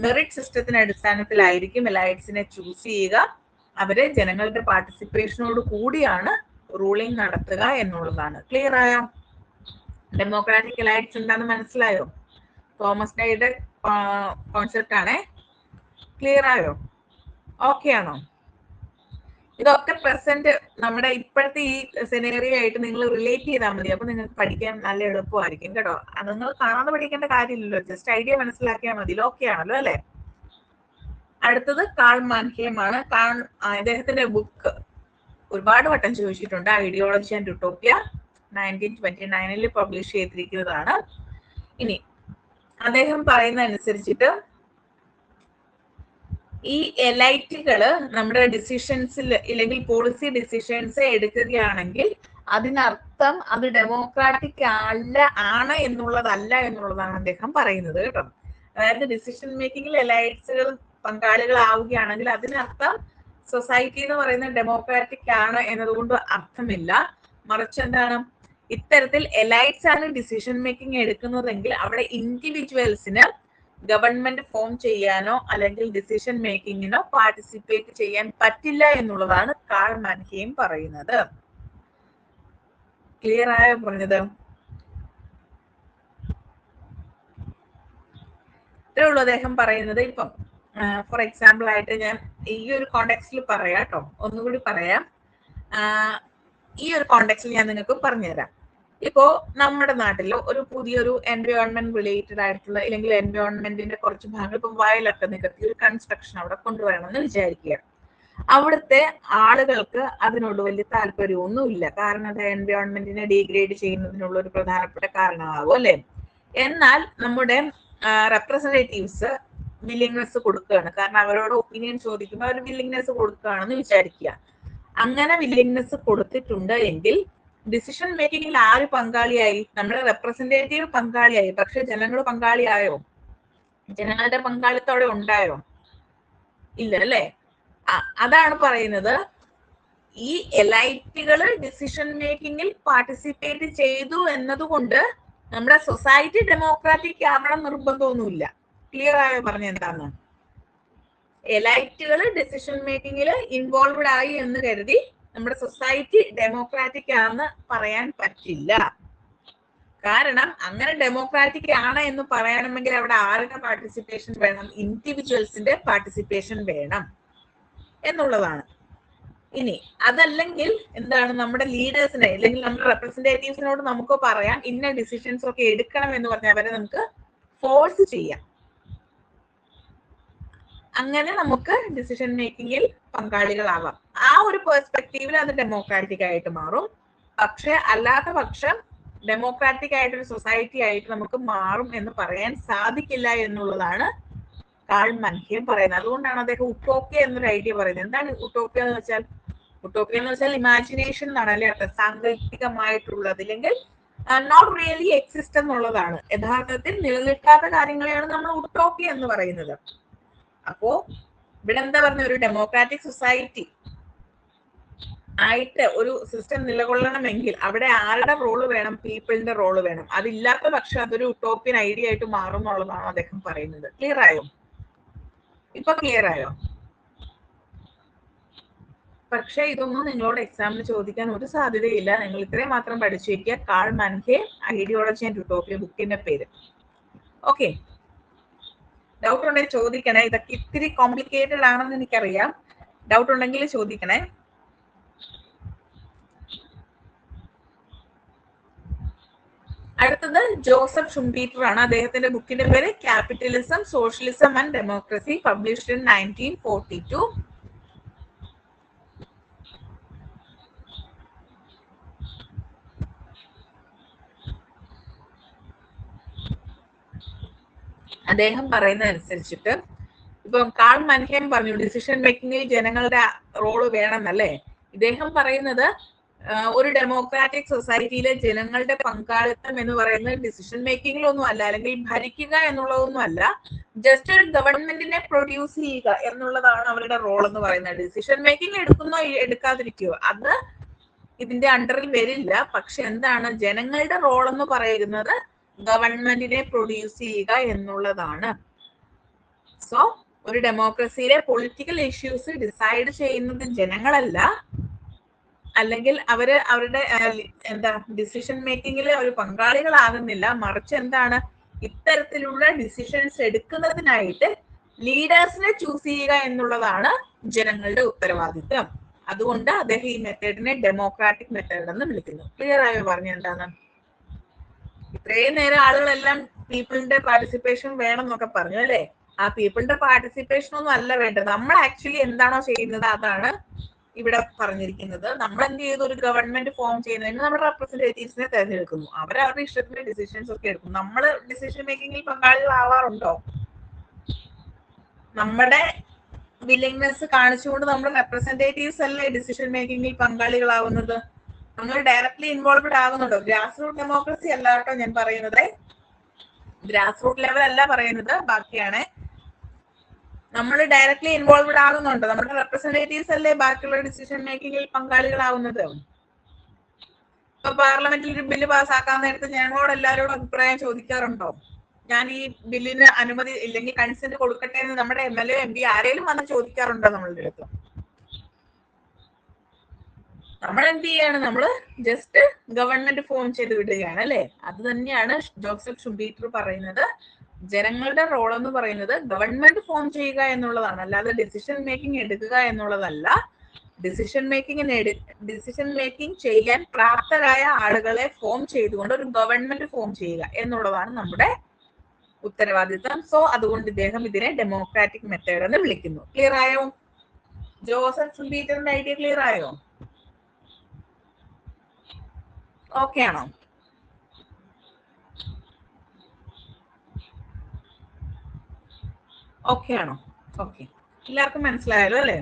മെറിറ്റ് സിസ്റ്റത്തിന് അടിസ്ഥാനത്തിലായിരിക്കും എലൈറ്റ്സിനെ ചൂസ് ചെയ്യുക. അവര് ജനങ്ങളുടെ പാർട്ടിസിപ്പേഷനോട് കൂടിയാണ് റൂളിംഗ് നടത്തുക എന്നുള്ളതാണ്. ക്ലിയർ ആയോ? ഡെമോക്രാറ്റിക് എലൈറ്റ്സ് എന്താണെന്ന് മനസ്സിലായോ? തോമസ് ഡൈയുടെ കോൺസെപ്റ്റ് ആണേ. ക്ലിയർ ആയോ? ഓക്കെ ആണോ? ഇതൊക്കെ പ്രസന്റ് നമ്മുടെ ഇപ്പോഴത്തെ ഈ സെനേറിയോ ആയിട്ട് നിങ്ങൾ റിലേറ്റ് ചെയ്താൽ മതി. അപ്പൊ നിങ്ങൾക്ക് പഠിക്കാൻ നല്ല എളുപ്പമായിരിക്കും കേട്ടോ. അത് നിങ്ങൾ കാണാതെ പഠിക്കേണ്ട കാര്യമില്ലല്ലോ, ജസ്റ്റ് ഐഡിയ മനസ്സിലാക്കിയാൽ മതി. ഓക്കെ ആണല്ലോ അല്ലെ? അടുത്തത് കാൾ മാൻഹേം ആണ്. അദ്ദേഹത്തിന്റെ ബുക്ക് ഒരുപാട് വട്ടം ചോദിച്ചിട്ടുണ്ട്. ഐഡിയോളജി ആൻഡ് യൂട്ടോപ്യ 1929 പബ്ലിഷ് ചെയ്തിരിക്കുന്നതാണ്. ഇനി അദ്ദേഹം പറയുന്ന അനുസരിച്ചിട്ട് ഈ എലൈറ്റുകള് നമ്മുടെ ഡിസിഷൻസിൽ ഇല്ലെങ്കിൽ പോളിസി ഡിസിഷൻസ് എടുക്കുകയാണെങ്കിൽ അതിനർത്ഥം അത് ഡെമോക്രാറ്റിക് ആണ് എന്നുള്ളതല്ല എന്നുള്ളതാണ് അദ്ദേഹം പറയുന്നത് കേട്ടോ. അതായത് ഡിസിഷൻ മേക്കിങ്ങിൽ എലൈറ്റ്സുകൾ പങ്കാളികളാവുകയാണെങ്കിൽ അതിനർത്ഥം സൊസൈറ്റി എന്ന് പറയുന്നത് ഡെമോക്രാറ്റിക് ആണ് എന്നതുകൊണ്ട് അർത്ഥമില്ല. മറിച്ച് എന്താണ്, ഇത്തരത്തിൽ എലൈറ്റ്സ് ആണ് ഡിസിഷൻ മേക്കിംഗ് എടുക്കുന്നതെങ്കിൽ അവിടെ ഇൻഡിവിജ്വൽസിന് ഗവൺമെന്റ് ഫോം ചെയ്യാനോ അല്ലെങ്കിൽ ഡിസിഷൻ മേക്കിങ്ങിനോ പാർട്ടിസിപ്പേറ്റ് ചെയ്യാൻ പറ്റില്ല എന്നുള്ളതാണ് കാൾ മാൻഹേം പറയുന്നത്. ക്ലിയർ ആയോ പറഞ്ഞത്? ഇത്രേ ഉള്ളൂ അദ്ദേഹം പറയുന്നത്. ഇപ്പം ഫോർ എക്സാമ്പിൾ ആയിട്ട് ഞാൻ ഈ ഒരു കോണ്ടെക്സ്റ്റിൽ പറയാം കേട്ടോ, ഒന്നുകൂടി പറയാം. ഈ ഒരു കോണ്ടെക്സ്റ്റിൽ ഞാൻ നിങ്ങൾക്ക് പറഞ്ഞുതരാം. ഇപ്പോ നമ്മുടെ നാട്ടിൽ ഒരു പുതിയൊരു എൻവയോൺമെന്റ് റിലേറ്റഡ് ആയിട്ടുള്ള അല്ലെങ്കിൽ എൻവയോൺമെന്റിന്റെ കുറച്ച് ഭാഗങ്ങൾ ഇപ്പൊ വയലൊക്കെ നികത്തി ഒരു കൺസ്ട്രക്ഷൻ അവിടെ കൊണ്ടുവരണമെന്ന് വിചാരിക്കുക. അവിടുത്തെ ആളുകൾക്ക് അതിനോട് വലിയ താല്പര്യമൊന്നുമില്ല. കാരണം അത് എൻവയോൺമെന്റിനെ ഡീഗ്രേഡ് ചെയ്യുന്നതിനുള്ള ഒരു പ്രധാനപ്പെട്ട കാരണമാകും അല്ലെ. എന്നാൽ നമ്മുടെ റെപ്രസെന്റേറ്റീവ്സ് വില്ലിങ്നെസ് കൊടുക്കുകയാണ്. കാരണം അവരോട് ഒപ്പീനിയൻ ചോദിക്കുമ്പോൾ അവർ വില്ലിങ്നെസ് കൊടുക്കുകയാണെന്ന് വിചാരിക്കുക. അങ്ങനെ വില്ലിങ്നെസ് കൊടുത്തിട്ടുണ്ട് എങ്കിൽ ഡിസിഷൻ മേക്കിങ്ങിൽ ആര് പങ്കാളിയായി? നമ്മുടെ റെപ്രസെന്റേറ്റീവ് പങ്കാളിയായി. പക്ഷെ ജനങ്ങൾ പങ്കാളിയായോ? ജനങ്ങളുടെ പങ്കാളിത്തോടെ ഉണ്ടായോ? ഇല്ല അല്ലെ. അതാണ് പറയുന്നത്, ഈ എലൈറ്റുകള് ഡിസിഷൻ മേക്കിങ്ങിൽ പാർട്ടിസിപ്പേറ്റ് ചെയ്തു എന്നതുകൊണ്ട് നമ്മുടെ സൊസൈറ്റി ഡെമോക്രാറ്റിക് ആവണം നിർബന്ധമൊന്നുമില്ല. ക്ലിയർ ആയോ പറഞ്ഞ എന്താന്ന്? എലൈറ്റുകള് ഡിസിഷൻ മേക്കിങ്ങിൽ ഇൻവോൾവ്ഡ് ആയി എന്ന് കരുതി നമ്മുടെ സൊസൈറ്റി ഡെമോക്രാറ്റിക് ആണെന്ന് പറയാൻ പറ്റില്ല. കാരണം അങ്ങനെ ഡെമോക്രാറ്റിക് ആണ് എന്ന് പറയണമെങ്കിൽ അവിടെ ആരുടെ പാർട്ടിസിപ്പേഷൻ വേണം? ഇൻഡിവിജ്വൽസിന്റെ പാർട്ടിസിപ്പേഷൻ വേണം എന്നുള്ളതാണ്. ഇനി അതല്ലെങ്കിൽ എന്താണ്, നമ്മുടെ ലീഡേഴ്സിനെ അല്ലെങ്കിൽ നമ്മുടെ റെപ്രസെന്റേറ്റീവ്സിനോട് നമുക്ക് പറയാം ഇന്ന ഡിസിഷൻസ് ഒക്കെ എടുക്കണം എന്ന് പറഞ്ഞാൽ അവരെ നമുക്ക് ഫോഴ്സ് ചെയ്യാം. അങ്ങനെ നമുക്ക് ഡിസിഷൻ മേക്കിങ്ങിൽ പങ്കാളികളാവാം. ആ ഒരു പെർസ്പെക്റ്റീവിൽ അത് ഡെമോക്രാറ്റിക് ആയിട്ട് മാറും. പക്ഷെ അല്ലാത്ത പക്ഷം ഡെമോക്രാറ്റിക് ആയിട്ടൊരു സൊസൈറ്റി ആയിട്ട് നമുക്ക് മാറും എന്ന് പറയാൻ സാധിക്കില്ല എന്നുള്ളതാണ് കാൾ മാൻഹേം പറയുന്നത്. അതുകൊണ്ടാണ് അദ്ദേഹം ഉട്ടോപ്യ എന്നൊരു ഐഡിയ പറയുന്നത്. എന്താണ് ഉട്ടോപ്യ എന്ന് വെച്ചാൽ? ഉട്ടോപ്യ എന്ന് വെച്ചാൽ ഇമാജിനേഷൻ എന്നാണ് അല്ലെ അർത്ഥം. സാങ്കല്പികമായിട്ടുള്ളത് അല്ലെങ്കിൽ നോട്ട് റിയലി എക്സിസ്റ്റ് എന്നുള്ളതാണ്. യഥാർത്ഥത്തിൽ നിലനിൽക്കാത്ത കാര്യങ്ങളെയാണ് നമ്മൾ ഉട്ടോപ്യ എന്ന് പറയുന്നത്. അപ്പോ ഇവിടെ എന്താ പറഞ്ഞ, ഒരു ഡെമോക്രാറ്റിക് സൊസൈറ്റി ആയിട്ട് ഒരു സിസ്റ്റം നിലകൊള്ളണമെങ്കിൽ അവിടെ ആരുടെ റോള് വേണം? പീപ്പിളിന്റെ റോള് വേണം. അതില്ലാത്ത പക്ഷം അതൊരു ഉട്ടോപ്യൻ ഐഡിയ ആയിട്ട് മാറും എന്നുള്ളതാണ് അദ്ദേഹം പറയുന്നത്. ക്ലിയർ ആയോ? ഇപ്പൊ ക്ലിയർ ആയോ? പക്ഷെ ഇതൊന്നും നിങ്ങളോട് എക്സാമിന് ചോദിക്കാൻ ഒരു സാധ്യതയില്ല. നിങ്ങൾ ഇത്രയും മാത്രം പഠിച്ചു വയ്ക്കുക. കാൾ മാൻഹേം ഐഡിയോളജി ആൻഡ് യൂട്ടോപ്യ ബുക്കിന്റെ പേര്. ഓക്കെ, ഡൗട്ട് ഉണ്ടെങ്കിൽ ചോദിക്കണേ. ഇതൊക്കെ ഇത്തിരി കോംപ്ലിക്കേറ്റഡ് ആണെന്ന് എനിക്കറിയാം. ഡൗട്ട് ഉണ്ടെങ്കിൽ ചോദിക്കണേ. അടുത്തത് ജോസഫ് ഷുംപീറ്റർ ആണ്. അദ്ദേഹത്തിന്റെ ബുക്കിന്റെ പേര് capitalism, socialism and democracy, published in 1942. അദ്ദേഹം പറയുന്ന അനുസരിച്ചിട്ട് ഇപ്പം കാൾ മാൻഹേം പറഞ്ഞു ഡിസിഷൻ മേക്കിങ്ങിൽ ജനങ്ങളുടെ റോള് വേണമെന്നല്ലേ. ഇദ്ദേഹം പറയുന്നത് ഒരു ഡെമോക്രാറ്റിക് സൊസൈറ്റിയിലെ ജനങ്ങളുടെ പങ്കാളിത്തം എന്ന് പറയുന്നത് ഡിസിഷൻ മേക്കിങ്ങിലൊന്നും അല്ല, അല്ലെങ്കിൽ ഭരിക്കുക എന്നുള്ളതൊന്നും അല്ല. ജസ്റ്റ് ഒരു ഗവൺമെന്റിനെ പ്രൊഡ്യൂസ് ചെയ്യുക എന്നുള്ളതാണ് അവരുടെ റോൾ എന്ന് പറയുന്നത്. ഡിസിഷൻ മേക്കിംഗ് എടുക്കുന്നോ എടുക്കാതിരിക്കുകയോ അത് ഇതിന്റെ അണ്ടറിൽ വരില്ല. പക്ഷെ എന്താണ്, ജനങ്ങളുടെ റോൾ എന്ന് പറയുന്നത് ഗവൺമെന്റിനെ പ്രൊഡ്യൂസ് ചെയ്യുക എന്നുള്ളതാണ്. സോ ഒരു ഡെമോക്രസിയിലെ പൊളിറ്റിക്കൽ ഇഷ്യൂസ് ഡിസൈഡ് ചെയ്യുന്നത് ജനങ്ങളല്ല, അല്ലെങ്കിൽ അവരുടെ ഡിസിഷൻ മേക്കിങ്ങിൽ അവർ പങ്കാളികളാകുന്നില്ല. മറിച്ച് എന്താണ്, ഇത്തരത്തിലുള്ള ഡിസിഷൻസ് എടുക്കുന്നതിനായിട്ട് ലീഡേഴ്സിനെ ചൂസ് ചെയ്യുക എന്നുള്ളതാണ് ജനങ്ങളുടെ ഉത്തരവാദിത്വം. അതുകൊണ്ട് അദ്ദേഹം ഈ മെത്തേഡിനെ ഡെമോക്രാറ്റിക് മെത്തേഡ് എന്ന് വിളിക്കുന്നു. ക്ലിയർ ആയോ പറഞ്ഞ എന്താണ്? ഇത്രയും നേരം ആളുകളെല്ലാം പീപ്പിളിന്റെ പാർട്ടിസിപ്പേഷൻ വേണം എന്നൊക്കെ പറഞ്ഞു അല്ലെ. ആ പീപ്പിളിന്റെ പാർട്ടിസിപ്പേഷൻ ഒന്നും അല്ല വേണ്ടത്. നമ്മൾ ആക്ച്വലി എന്താണോ ചെയ്യുന്നത് അതാണ് ഇവിടെ പറഞ്ഞിരിക്കുന്നത്. നമ്മൾ എന്ത് ചെയ്തു, ഒരു ഗവൺമെന്റ് ഫോം ചെയ്യുന്നതിന് നമ്മുടെ റെപ്രസെന്റേറ്റീവ്സിനെ തെരഞ്ഞെടുക്കുന്നു. അവരവരുടെ ഇഷ്ടത്തിന് ഡിസിഷൻസ് ഒക്കെ എടുക്കും. നമ്മൾ ഡിസിഷൻ മേക്കിങ്ങിൽ പങ്കാളികളാവാറുണ്ടോ? നമ്മുടെ വില്ലിങ്നെസ് കാണിച്ചുകൊണ്ട് നമ്മൾ റെപ്രസെന്റേറ്റീവ്സ് അല്ലേ ഡിസിഷൻ മേക്കിങ്ങിൽ പങ്കാളികളാവുന്നത്. നമ്മൾ ഡയറക്ട്ലി ഇൻവോൾവ്ഡ് ആകുന്നുണ്ടോ? ഗ്രാസ് റൂട്ട് ഡെമോക്രസി അല്ല കേട്ടോ ഞാൻ പറയുന്നത്, ഗ്രാസ് റൂട്ട് ലെവൽ അല്ല പറയുന്നത്, ബാക്കിയാണ്. നമ്മൾ ഡയറക്ട്ലി ഇൻവോൾവ്ഡ് ആകുന്നുണ്ടോ? നമ്മുടെ റെപ്രസെന്റേറ്റീവ്സ് അല്ലേ ബാക്കിയുള്ള ഡിസിഷൻ മേക്കിങ്ങിൽ പങ്കാളികളാവുന്നത്. ഇപ്പൊ പാർലമെന്റിൽ ഒരു ബില്ല് പാസ്സാക്കാൻ നേരത്ത് ഞങ്ങളോട് എല്ലാവരോടും അഭിപ്രായം ചോദിക്കാറുണ്ടോ? ഞാൻ ഈ ബില്ലിന് അനുമതി ഇല്ലെങ്കിൽ കൺസെന്റ് കൊടുക്കട്ടെ എന്ന് നമ്മുടെ MLA MP ആരെങ്കിലും വന്ന് ചോദിക്കാറുണ്ടോ നമ്മളുടെ അടുത്ത്? നമ്മൾ എന്ത് ചെയ്യാണ്? നമ്മൾ ജസ്റ്റ് ഗവൺമെന്റ് ഫോം ചെയ്ത് വിടുകയാണ് അല്ലെ. അത് തന്നെയാണ് ജോസഫ് ഷുംപീറ്റർ പറയുന്നത്. ജനങ്ങളുടെ റോൾ എന്ന് പറയുന്നത് ഗവൺമെന്റ് ഫോം ചെയ്യുക എന്നുള്ളതാണ്, അല്ലാതെ ഡിസിഷൻ മേക്കിംഗ് എടുക്കുക എന്നുള്ളതല്ല. ഡിസിഷൻ മേക്കിംഗ് ചെയ്യാൻ പ്രാപ്തരായ ആളുകളെ ഫോം ചെയ്തുകൊണ്ട് ഒരു ഗവൺമെന്റ് ഫോം ചെയ്യുക എന്നുള്ളതാണ് നമ്മുടെ ഉത്തരവാദിത്തം. സോ അതുകൊണ്ട് ഇദ്ദേഹം ഇതിനെ ഡെമോക്രാറ്റിക് മെത്തേഡ് എന്ന് വിളിക്കുന്നു. ക്ലിയർ ആയോ? ജോസഫ് ഷുംപീറ്ററിന്റെ ഐഡിയ ക്ലിയർ ആയോ? ഓക്കെ ആണോ? ഓക്കെ ആണോ? ഓക്കെ, എല്ലാവർക്കും മനസ്സിലായല്ലോ അല്ലേ?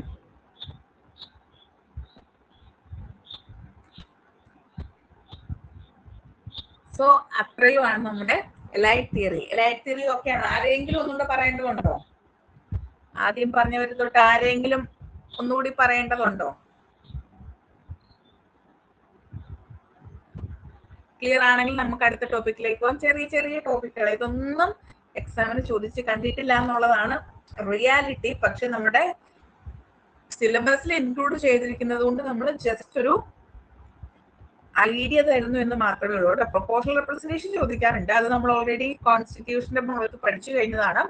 സോ അത്രയുമാണ് നമ്മുടെ elite theory. Elite theory okay ആണ്. ആരെങ്കിലും ഒന്നുകൂടെ പറയേണ്ടതുണ്ടോ? ആദ്യം പറഞ്ഞവർ തൊട്ട് ആരെങ്കിലും ഒന്നുകൂടി പറയേണ്ടതുണ്ടോ? ക്ലിയർ ആണെങ്കിൽ നമുക്ക് അടുത്ത ടോപ്പിക്കിലേക്ക് പോകാം. ചെറിയ ചെറിയ ടോപ്പിക്കുകൾ, ഇതൊന്നും എക്സാമിന് ചോദിച്ച് കണ്ടിട്ടില്ല എന്നുള്ളതാണ് റിയാലിറ്റി. പക്ഷെ നമ്മുടെ സിലബസിൽ ഇൻക്ലൂഡ് ചെയ്തിരിക്കുന്നത് കൊണ്ട് നമ്മൾ ജസ്റ്റ് ഒരു ഐഡിയ തരുന്നു എന്ന് മാത്രമേ ഉള്ളൂ. പ്രൊപ്പോഷണൽ റെപ്രസെന്റേഷൻ ചോദിക്കാറുണ്ട്, അത് നമ്മൾ ഓൾറെഡി കോൺസ്റ്റിറ്റ്യൂഷന്റെ ഭാഗത്ത് പഠിച്ചു കഴിഞ്ഞതാണ്.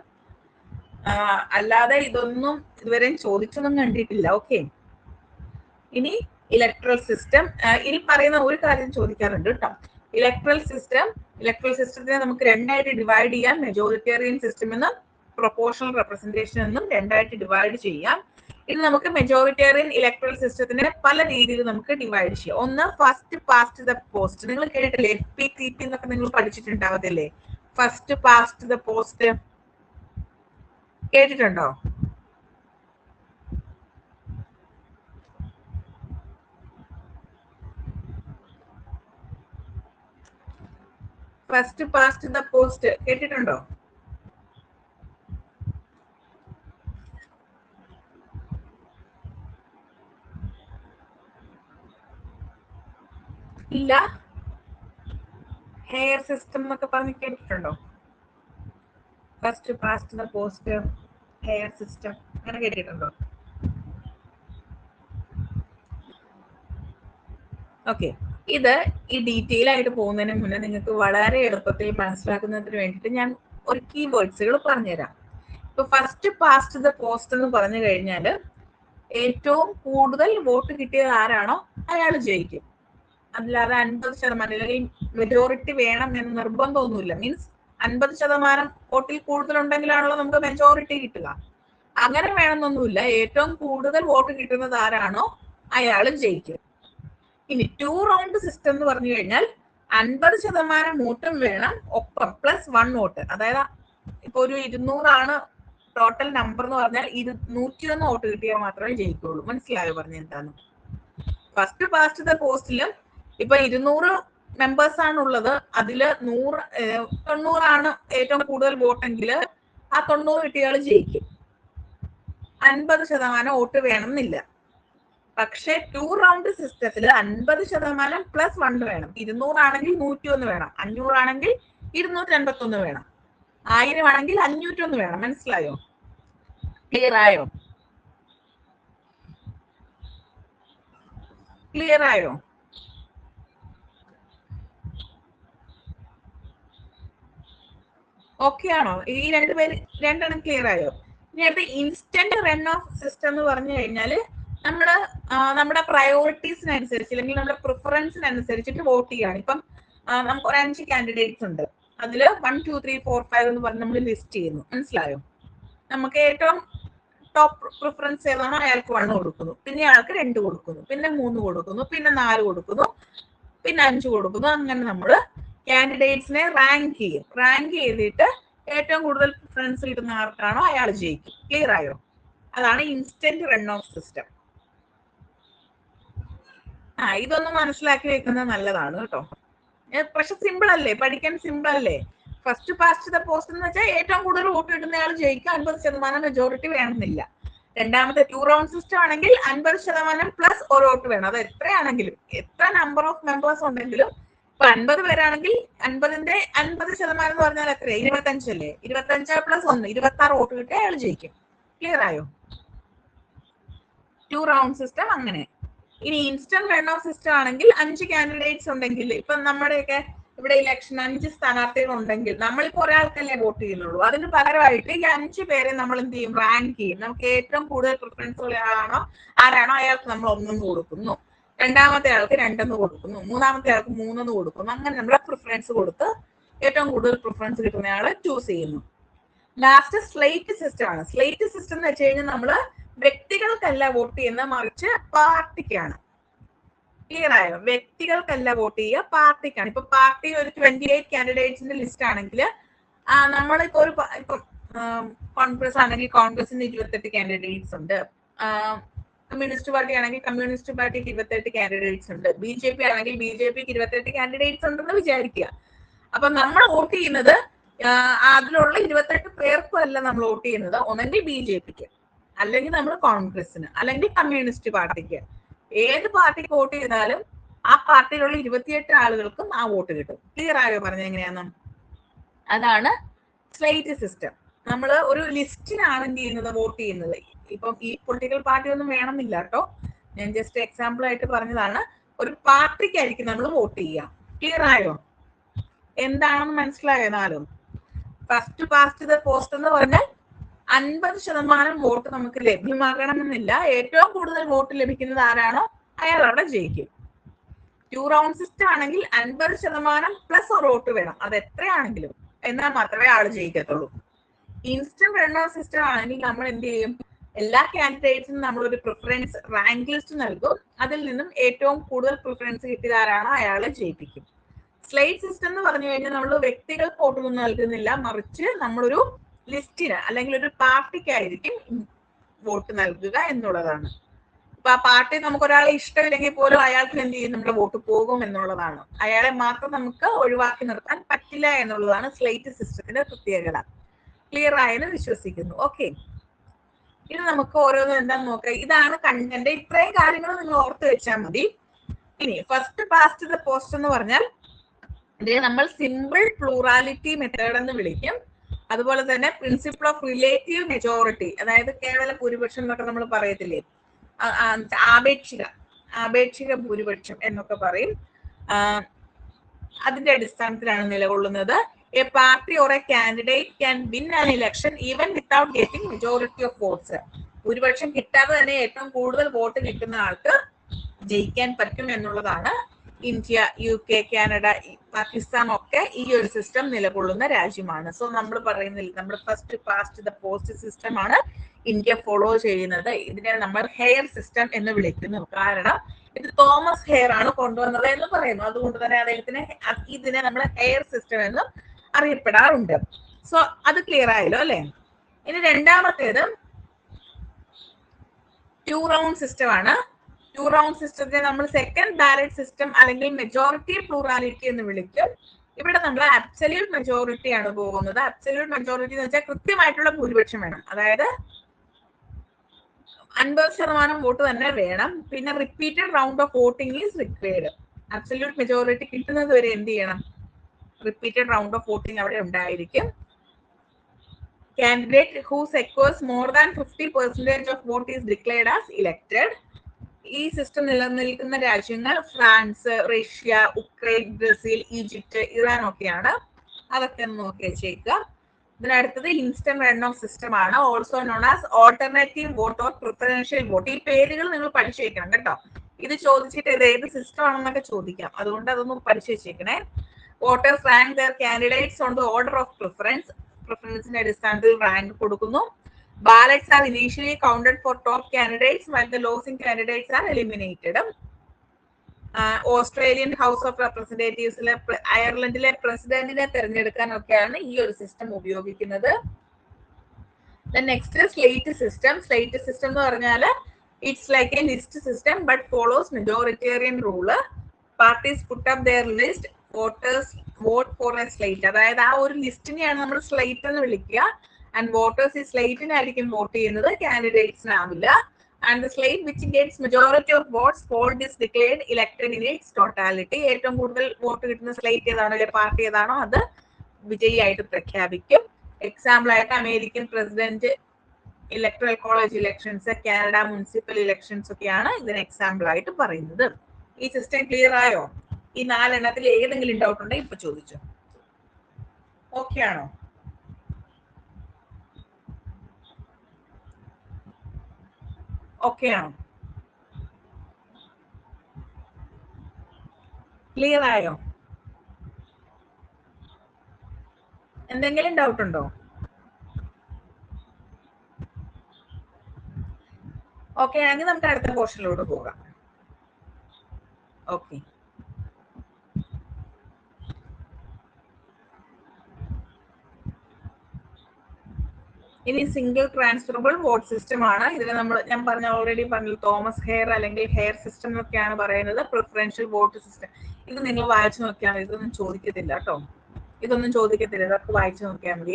അല്ലാതെ ഇതൊന്നും ഇതുവരെയും ചോദിച്ചൊന്നും കണ്ടിട്ടില്ല. ഓക്കെ, ഇനി ഇലക്ട്രൽ സിസ്റ്റം. ഇതിൽ പറയുന്ന ഒരു കാര്യം ചോദിക്കാറുണ്ട് കേട്ടോ. ഇലക്ട്രൽ സിസ്റ്റത്തിനെ നമുക്ക് രണ്ടായിട്ട് ഡിവൈഡ് ചെയ്യാം. മെജോറിറ്റേറിയൻ സിസ്റ്റം എന്നും പ്രൊപ്പോഷണൽ റെപ്രസെന്റേഷൻ എന്നും രണ്ടായിട്ട് ഡിവൈഡ് ചെയ്യാം. ഇനി നമുക്ക് മെജോറിറ്റേറിയൻ ഇലക്ട്രൽ സിസ്റ്റത്തിനെ പല രീതിയിൽ നമുക്ക് ഡിവൈഡ് ചെയ്യാം. ഒന്ന്, ഫസ്റ്റ് പാസ്റ്റ് ദ പോസ്റ്റ്. നിങ്ങൾ കേട്ടിട്ടില്ലേ? FPTP എന്നൊക്കെ നിങ്ങൾ പഠിച്ചിട്ടുണ്ടാവത്തില്ലേ? ഫസ്റ്റ് പാസ്റ്റ് ദ പോസ്റ്റ് കേട്ടിട്ടുണ്ടോ? ഫസ്റ്റ് പാസ്റ്റ് ദ പോസ്റ്റ് കേട്ടിട്ടുണ്ടോ? ഇല്ല. ഹെയർ സിസ്റ്റം എന്നൊക്കെ പറഞ്ഞ് കേട്ടിട്ടുണ്ടോ? First past the post, hair system, അങ്ങനെ കേട്ടിട്ടുണ്ടോ? ഓക്കെ, ഇത് ഈ ഡീറ്റെയിൽ ആയിട്ട് പോകുന്നതിന് മുന്നേ നിങ്ങൾക്ക് വളരെ എളുപ്പത്തിൽ മനസ്സിലാക്കുന്നതിന് വേണ്ടിയിട്ട് ഞാൻ ഒരു കീവേഡ്സുകൾ പറഞ്ഞുതരാം. ഇപ്പൊ ഫസ്റ്റ് പാസ്റ്റ് ദ പോസ്റ്റ് എന്ന് പറഞ്ഞു കഴിഞ്ഞാൽ ഏറ്റവും കൂടുതൽ വോട്ട് കിട്ടിയത് ആരാണോ അയാൾ ജയിക്കും. അല്ലാതെ 50% അല്ലെങ്കിൽ മെജോറിറ്റി വേണം എന്ന് നിർബന്ധമൊന്നുമില്ല. മീൻസ് 50% വോട്ടിൽ കൂടുതൽ ഉണ്ടെങ്കിലാണല്ലോ നമുക്ക് മെജോറിറ്റി കിട്ടുക. അങ്ങനെ വേണമെന്നൊന്നുമില്ല. ഏറ്റവും കൂടുതൽ വോട്ട് കിട്ടുന്നത് ആരാണോ അയാൾ ജയിക്കും. ഇനി 2 റൗണ്ട് സിസ്റ്റം എന്ന് പറഞ്ഞു കഴിഞ്ഞാൽ 50% വോട്ടും വേണം, ഒപ്പം +1 വോട്ട്. അതായത് ഇപ്പൊ ഒരു 200 ടോട്ടൽ നമ്പർ എന്ന് പറഞ്ഞാൽ 101 വോട്ട് കിട്ടിയാൽ മാത്രമേ ജയിക്കുള്ളൂ. മനസ്സിലായോ പറഞ്ഞ എന്താണ്? ഫസ്റ്റ് പാസ്റ്റ് ദ പോസ്റ്റിലും ഇപ്പൊ 200 മെമ്പേഴ്സ് ആണ് ഉള്ളത്. അതില് 90 ഏറ്റവും കൂടുതൽ വോട്ടെങ്കിൽ ആ 90 കിട്ടിയാൽ ജയിക്കും. 50% വോട്ട് വേണമെന്നില്ല. പക്ഷെ 2 റൗണ്ട് സിസ്റ്റത്തിൽ 50% +1 വേണം. 200 ആണെങ്കിൽ 101 വേണം, 500 ആണെങ്കിൽ 251 വേണം, 1000 ആണെങ്കിൽ 501 വേണം. മനസ്സിലായോ? ക്ലിയർ ആയോ? ക്ലിയർ ആയോ? ഓക്കെ ആണോ? ഈ രണ്ടെണ്ണം ക്ലിയർ ആയോ? ഇനി അടുത്ത ഇൻസ്റ്റന്റ് റൺ ഓഫ് സിസ്റ്റം എന്ന് പറഞ്ഞു കഴിഞ്ഞാൽ നമ്മുടെ പ്രയോറിറ്റീസിനനുസരിച്ച് അല്ലെങ്കിൽ നമ്മുടെ പ്രിഫറൻസിനനുസരിച്ചിട്ട് വോട്ട് ചെയ്യാണ്. ഇപ്പം നമുക്ക് ഒരു 5 കാൻഡിഡേറ്റ്സ് ഉണ്ട്. അതിൽ 1, 2, 3, 4, 5 എന്ന് പറഞ്ഞ് നമ്മൾ ലിസ്റ്റ് ചെയ്യുന്നു. മനസ്സിലായോ? നമുക്ക് ഏറ്റവും ടോപ്പ് പ്രിഫറൻസ് ഏതാണോ അയാൾക്ക് 1 കൊടുക്കുന്നു, പിന്നെ അയാൾക്ക് 2 കൊടുക്കുന്നു, പിന്നെ 3 കൊടുക്കുന്നു, പിന്നെ 4 കൊടുക്കുന്നു, പിന്നെ 5 കൊടുക്കുന്നു. അങ്ങനെ നമ്മൾ കാൻഡിഡേറ്റ്സിനെ റാങ്ക് ചെയ്യും. റാങ്ക് ചെയ്തിട്ട് ഏറ്റവും കൂടുതൽ പ്രിഫറൻസ് കിട്ടുന്ന ആർക്കാണോ അയാൾ ജയിക്കും. ക്ലിയർ ആയോ? അതാണ് ഇൻസ്റ്റന്റ് റൺ ഓഫ് സിസ്റ്റം. ഇതൊന്ന് മനസ്സിലാക്കി വെക്കുന്നത് നല്ലതാണ് കേട്ടോ. പക്ഷെ സിമ്പിൾ അല്ലേ, പഠിക്കാൻ സിമ്പിൾ അല്ലേ? ഫസ്റ്റ് പാസ്റ്റ് ദ പോസ്റ്റ് എന്ന് വെച്ചാൽ ഏറ്റവും കൂടുതൽ വോട്ട് കിട്ടുന്നയാൾ ജയിക്കും. 50% മെജോറിറ്റി വേണമെന്നില്ല. രണ്ടാമത്തെ 2 റൗണ്ട് സിസ്റ്റം ആണെങ്കിൽ 50% പ്ലസ് ഒരു വോട്ട് വേണം. അത് എത്രയാണെങ്കിലും, എത്ര നമ്പർ ഓഫ് മെമ്പേഴ്സ് ഉണ്ടെങ്കിലും, ഇപ്പൊ 50 പേരാണെങ്കിൽ 50ന്റെ 50% എന്ന് പറഞ്ഞാൽ എത്ര? 25 അല്ലേ? 25 പ്ലസ് 1 26 വോട്ട് കിട്ടിയ അയാൾ ജയിക്കും. ക്ലിയർ ആയോ? 2 റൗണ്ട് സിസ്റ്റം അങ്ങനെ. ഇനി ഇൻസ്റ്റന്റ് റൺ ഓഫ് സിസ്റ്റം ആണെങ്കിൽ 5 കാൻഡിഡേറ്റ്സ് ഉണ്ടെങ്കിൽ, ഇപ്പൊ നമ്മുടെയൊക്കെ ഇവിടെ ഇലക്ഷൻ 5 സ്ഥാനാർത്ഥികൾ ഉണ്ടെങ്കിൽ നമ്മളിപ്പോ ഒരാൾക്കല്ലേ വോട്ട് ചെയ്യുന്നുള്ളൂ. അതിന് പകരമായിട്ട് ഈ 5 പേരെ നമ്മൾ എന്ത് ചെയ്യും? റാങ്ക് ചെയ്യും. നമുക്ക് ഏറ്റവും കൂടുതൽ പ്രിഫറൻസ് ഉള്ള ആരാണോ അയാൾക്ക് നമ്മൾ 1 കൊടുക്കുന്നു, രണ്ടാമത്തെ ആൾക്ക് 2 കൊടുക്കുന്നു, മൂന്നാമത്തെ ആൾക്ക് 3 കൊടുക്കുന്നു. അങ്ങനെ നമ്മൾ പ്രിഫറൻസ് കൊടുത്ത് ഏറ്റവും കൂടുതൽ പ്രിഫറൻസ് കിട്ടുന്നയാളെ ചൂസ് ചെയ്യുന്നു. ലാസ്റ്റ് സ്ലേറ്റ് സിസ്റ്റം ആണ്. സ്ലേറ്റ് സിസ്റ്റം എന്ന് വെച്ച് കഴിഞ്ഞാൽ നമ്മള് വ്യക്തികൾക്കല്ല വോട്ട് ചെയ്യുന്നത്, മറിച്ച് പാർട്ടിക്കാണ്. ക്ലിയർ ആയോ? വ്യക്തികൾക്കല്ല വോട്ട് ചെയ്യുക, പാർട്ടിക്കാണ്. ഇപ്പൊ പാർട്ടി ഒരു 28 കാൻഡിഡേറ്റ്സിന്റെ ലിസ്റ്റ് ആണെങ്കിൽ നമ്മളിപ്പോ ഒരു ഇപ്പൊ കോൺഗ്രസ് ആണെങ്കിൽ കോൺഗ്രസിന് 28 കാൻഡിഡേറ്റ്സ് ഉണ്ട്, കമ്മ്യൂണിസ്റ്റ് പാർട്ടി ആണെങ്കിൽ കമ്മ്യൂണിസ്റ്റ് പാർട്ടിക്ക് 28 കാൻഡിഡേറ്റ്സ് ഉണ്ട്, BJP ആണെങ്കിൽ BJPക്ക് 28 കാൻഡിഡേറ്റ്സ് ഉണ്ടെന്ന് വിചാരിക്കുക. അപ്പൊ നമ്മൾ വോട്ട് ചെയ്യുന്നത് അതിലുള്ള 28 പേർക്കും അല്ല നമ്മൾ വോട്ട് ചെയ്യുന്നത്. ഒന്നെങ്കിൽ BJPക്ക്, അല്ലെങ്കിൽ നമ്മൾ കോൺഗ്രസിന്, അല്ലെങ്കിൽ കമ്മ്യൂണിസ്റ്റ് പാർട്ടിക്ക്. ഏത് പാർട്ടിക്ക് വോട്ട് ചെയ്താലും ആ പാർട്ടിയിലുള്ള 28 ആളുകൾക്കും ആ വോട്ട് കിട്ടും. ക്ലിയർ ആയോ പറഞ്ഞ എങ്ങനെയാന്ന്? അതാണ് സ്ലേറ്റ് സിസ്റ്റം. നമ്മൾ ഒരു ലിസ്റ്റിനാണ് എന്ത് ചെയ്യുന്നത്? വോട്ട് ചെയ്യുന്നത്. ഇപ്പം ഈ പൊളിറ്റിക്കൽ പാർട്ടി ഒന്നും വേണമെന്നില്ല കേട്ടോ, ഞാൻ ജസ്റ്റ് എക്സാമ്പിൾ ആയിട്ട് പറഞ്ഞതാണ്. ഒരു പാർട്ടിക്കായിരിക്കും നമ്മൾ വോട്ട് ചെയ്യുക. ക്ലിയർ ആയോ? എന്താണെന്ന് മനസ്സിലായോ? എന്നാലും ഫസ്റ്റ് പാസ്റ്റ് ദ പോസ്റ്റ് എന്ന് പറഞ്ഞാൽ 50% വോട്ട് നമുക്ക് ലഭ്യമാകണമെന്നില്ല. ഏറ്റവും കൂടുതൽ വോട്ട് ലഭിക്കുന്നത് ആരാണോ അയാൾ അവിടെ ജയിക്കും. 2 റൗണ്ട് സിസ്റ്റം ആണെങ്കിൽ 50% പ്ലസ് ഒരു വോട്ട് വേണം. അത് എത്രയാണെങ്കിലും, എന്നാൽ മാത്രമേ ആള് ജയിക്കത്തുള്ളൂ. ഇൻസ്റ്റന്റ് റൺ ഓഫ് സിസ്റ്റം ആണെങ്കിൽ നമ്മൾ എന്ത് ചെയ്യും? എല്ലാ കാൻഡിഡേറ്റ്സിനും നമ്മൾ ഒരു പ്രിഫറൻസ് റാങ്ക് ലിസ്റ്റ് നൽകും. അതിൽ നിന്നും ഏറ്റവും കൂടുതൽ പ്രിഫറൻസ് കിട്ടിയത് ആരാണോ അയാളെ ജയിപ്പിക്കും. സ്ലേറ്റ് സിസ്റ്റം എന്ന് പറഞ്ഞു കഴിഞ്ഞാൽ നമ്മൾ വ്യക്തികൾക്ക് വോട്ടൊന്നും നൽകുന്നില്ല, മറിച്ച് നമ്മളൊരു ലിസ്റ്റിന് അല്ലെങ്കിൽ ഒരു പാർട്ടിക്കായിരിക്കും വോട്ട് നൽകുക എന്നുള്ളതാണ്. ഇപ്പൊ ആ പാർട്ടി നമുക്ക് ഒരാളെ ഇഷ്ടമില്ലെങ്കിൽ പോലും അയാൾക്ക് എന്ത് ചെയ്യും? നമ്മുടെ വോട്ട് പോകും എന്നുള്ളതാണ്. അയാളെ മാത്രം നമുക്ക് ഒഴിവാക്കി നിർത്താൻ പറ്റില്ല എന്നുള്ളതാണ് സ്ലേറ്റ് സിസ്റ്റത്തിന്റെ പ്രത്യേകത. ക്ലിയർ ആയെന്ന് വിശ്വസിക്കുന്നു. ഓക്കെ, ഇത് നമുക്ക് ഓരോന്നും എന്താന്ന് നോക്കാം. ഇതാണ് കണ്ടന്റ്. ഇത്രയും കാര്യങ്ങൾ നിങ്ങൾ ഓർത്ത് വെച്ചാൽ മതി. ഇനി ഫസ്റ്റ് പാസ്റ്റ് ദ പോസ്റ്റ് എന്ന് പറഞ്ഞാൽ ഇതിനെ നമ്മൾ സിമ്പിൾ പ്ലൂറാലിറ്റി മെത്തേഡ് എന്ന് വിളിക്കും. അതുപോലെ തന്നെ പ്രിൻസിപ്പിൾ ഓഫ് റിലേറ്റീവ് മെജോറിറ്റി, അതായത് കേവല ഭൂരിപക്ഷം എന്നൊക്കെ നമ്മൾ പറയത്തില്ലേ, ആപേക്ഷിക ഭൂരിപക്ഷം എന്നൊക്കെ പറയും. അതിന്റെ അടിസ്ഥാനത്തിലാണ് നിലകൊള്ളുന്നത്. A party or A candidate can win an election even without getting majority of votes. ഭൂരിപക്ഷം കിട്ടാതെ തന്നെ ഏറ്റവും കൂടുതൽ വോട്ട് കിട്ടുന്ന ആൾക്ക് ജയിക്കാൻ പറ്റും എന്നുള്ളതാണ്. ഇന്ത്യ, UK, കാനഡ, പാകിസ്ഥാൻ ഒക്കെ ഈ ഒരു സിസ്റ്റം നിലകൊള്ളുന്ന രാജ്യമാണ്. സോ നമ്മൾ പറയുന്നില്ല, നമ്മൾ first past the post system ആണ് ഇന്ത്യ ഫോളോ ചെയ്യുന്നത്. ഇതിനെ നമ്മൾ ഹെയർ സിസ്റ്റം എന്ന് വിളിക്കുന്നു. കാരണം ഇത് തോമസ് ഹെയർ ആണ് കൊണ്ടുവന്നത് എന്ന് പറയുന്നു. അതുകൊണ്ട് തന്നെ അദ്ദേഹത്തിന് ഇതിനെ നമ്മൾ ഹെയർ സിസ്റ്റം എന്നും അറിയപ്പെടാറുണ്ട്. സോ അത് ക്ലിയർ ആയല്ലോ അല്ലെ? ഇനി രണ്ടാമത്തേത് 2 റൗണ്ട് സിസ്റ്റം ആണ്. 2 റൗണ്ട് സിസ്റ്റത്തെ നമ്മൾ സെക്കൻഡ് ബാലറ്റ് സിസ്റ്റം അല്ലെങ്കിൽ മെജോറിറ്റി പ്ലൂറാലിറ്റി എന്ന് വിളിക്കും. ഇവിടെ നമ്മൾ അബ്സല്യൂട്ട് മെജോറിറ്റി ആണ് പോകുന്നത്. അബ്സല്യൂട്ട് മെജോറിറ്റി എന്ന് വെച്ചാൽ കൃത്യമായിട്ടുള്ള ഭൂരിപക്ഷം വേണം. അതായത് 50% വോട്ട് തന്നെ വേണം. പിന്നെ repeated round of voting is required. Absolute majority കിട്ടുന്നത് വരെ എന്ത് ചെയ്യണം? റിപ്പീറ്റഡ് റൗണ്ട് ഓഫ് വോട്ടിംഗ് അവിടെ ഉണ്ടായിരിക്കും. Candidate who secures more than 50% of vote is declared as elected. ഈ സിസ്റ്റം നിലനിൽക്കുന്ന രാജ്യങ്ങൾ France, Russia, Ukraine, Brazil, Egypt, Iran ഒക്കെയാണ്. അതൊക്കെ ഒന്ന് നോക്കി വെച്ചേക്കുക. ഇതിനടുത്തത് ഇൻസ്റ്റന്റ് റൺ ഓഫ് സിസ്റ്റം ആണ്, also known as alternative vote or preferential vote. ഈ പേരുകൾ നിങ്ങൾ പഠിച്ചു വെക്കണം കേട്ടോ. ഇത് ചോദിച്ചിട്ട് ഇത് ഏത് സിസ്റ്റം ആണെന്നൊക്കെ ചോദിക്കാം. അതുകൊണ്ട് അതൊന്ന് പഠിച്ചു വെച്ചേക്കണേ. Voters rank their candidates on the order of പ്രിഫറൻസിന്റെ അടിസ്ഥാനത്തിൽ റാങ്ക് കൊടുക്കുന്നു. Ballots are initially counted for top candidates while the losing candidates are eliminated. Australian house of റെപ്രസെന്റേറ്റീവ്സിലെ അയർലൻഡിലെ പ്രസിഡന്റിനെ തിരഞ്ഞെടുക്കാനൊക്കെയാണ് ഈ ഒരു സിസ്റ്റം ഉപയോഗിക്കുന്നത്. Next slate system. Slate system എന്ന് പറഞ്ഞാൽ it's like a list system but follows majoritarian rule. Parties put up their list, voters vote for a slate. അതായത് ആ ഒരു ലിസ്റ്റിനെയാണ് നമ്മൾ സ്ലേറ്റ് എന്ന് വിളിക്കുക. ആൻഡ് വോട്ടേഴ്സ് ഈ സ്ലേറ്റിനായിരിക്കും വോട്ട് ചെയ്യുന്നത്, കാൻഡിഡേറ്റ്സിനാവില്ല. And the slate which gets majority of votes called is declared elected in its totality. ഏറ്റവും കൂടുതൽ വോട്ട് കിട്ടുന്ന സ്ലേറ്റ് ഏതാണോ അല്ലെങ്കിൽ പാർട്ടി ഏതാണോ അത് വിജയിയായിട്ട് പ്രഖ്യാപിക്കും. എക്സാമ്പിൾ ആയിട്ട് American president electoral college elections, Canada municipal elections ഒക്കെയാണ് ഇതിന് എക്സാമ്പിൾ ആയിട്ട് പറയുന്നത്. ഈ സിസ്റ്റം ക്ലിയർ ആയോ? ഈ 4 എണ്ണത്തിൽ ഏതെങ്കിലും ഡൗട്ട് ഉണ്ടെങ്കിൽ ഇപ്പൊ ചോദിച്ചോ. ഓക്കെ ആണോ? ഓക്കെ ആണോ? ക്ലിയർ ആയോ? എന്തെങ്കിലും ഡൗട്ട് ഉണ്ടോ? ഓക്കെ ആണെങ്കിൽ നമുക്ക് അടുത്ത പോർഷനിലോട്ട് പോകാം. ഓക്കെ, ഇനി സിംഗിൾ ട്രാൻസ്ഫറബിൾ വോട്ട് സിസ്റ്റം ആണ്. ഇതിന് ഞാൻ പറഞ്ഞ ഓൾറെഡി പറഞ്ഞു, തോമസ് ഹെയർ അല്ലെങ്കിൽ ഹെയർ സിസ്റ്റം എന്നൊക്കെയാണ് പറയുന്നത്. Preferential vote system. ഇത് നിങ്ങൾ വായിച്ചു നോക്കിയാൽ മതി, ഇതൊന്നും ചോദിക്കത്തില്ല കേട്ടോ. ഇതൊന്നും ചോദിക്കത്തില്ല, ഇതൊക്കെ വായിച്ചു നോക്കിയാൽ മതി.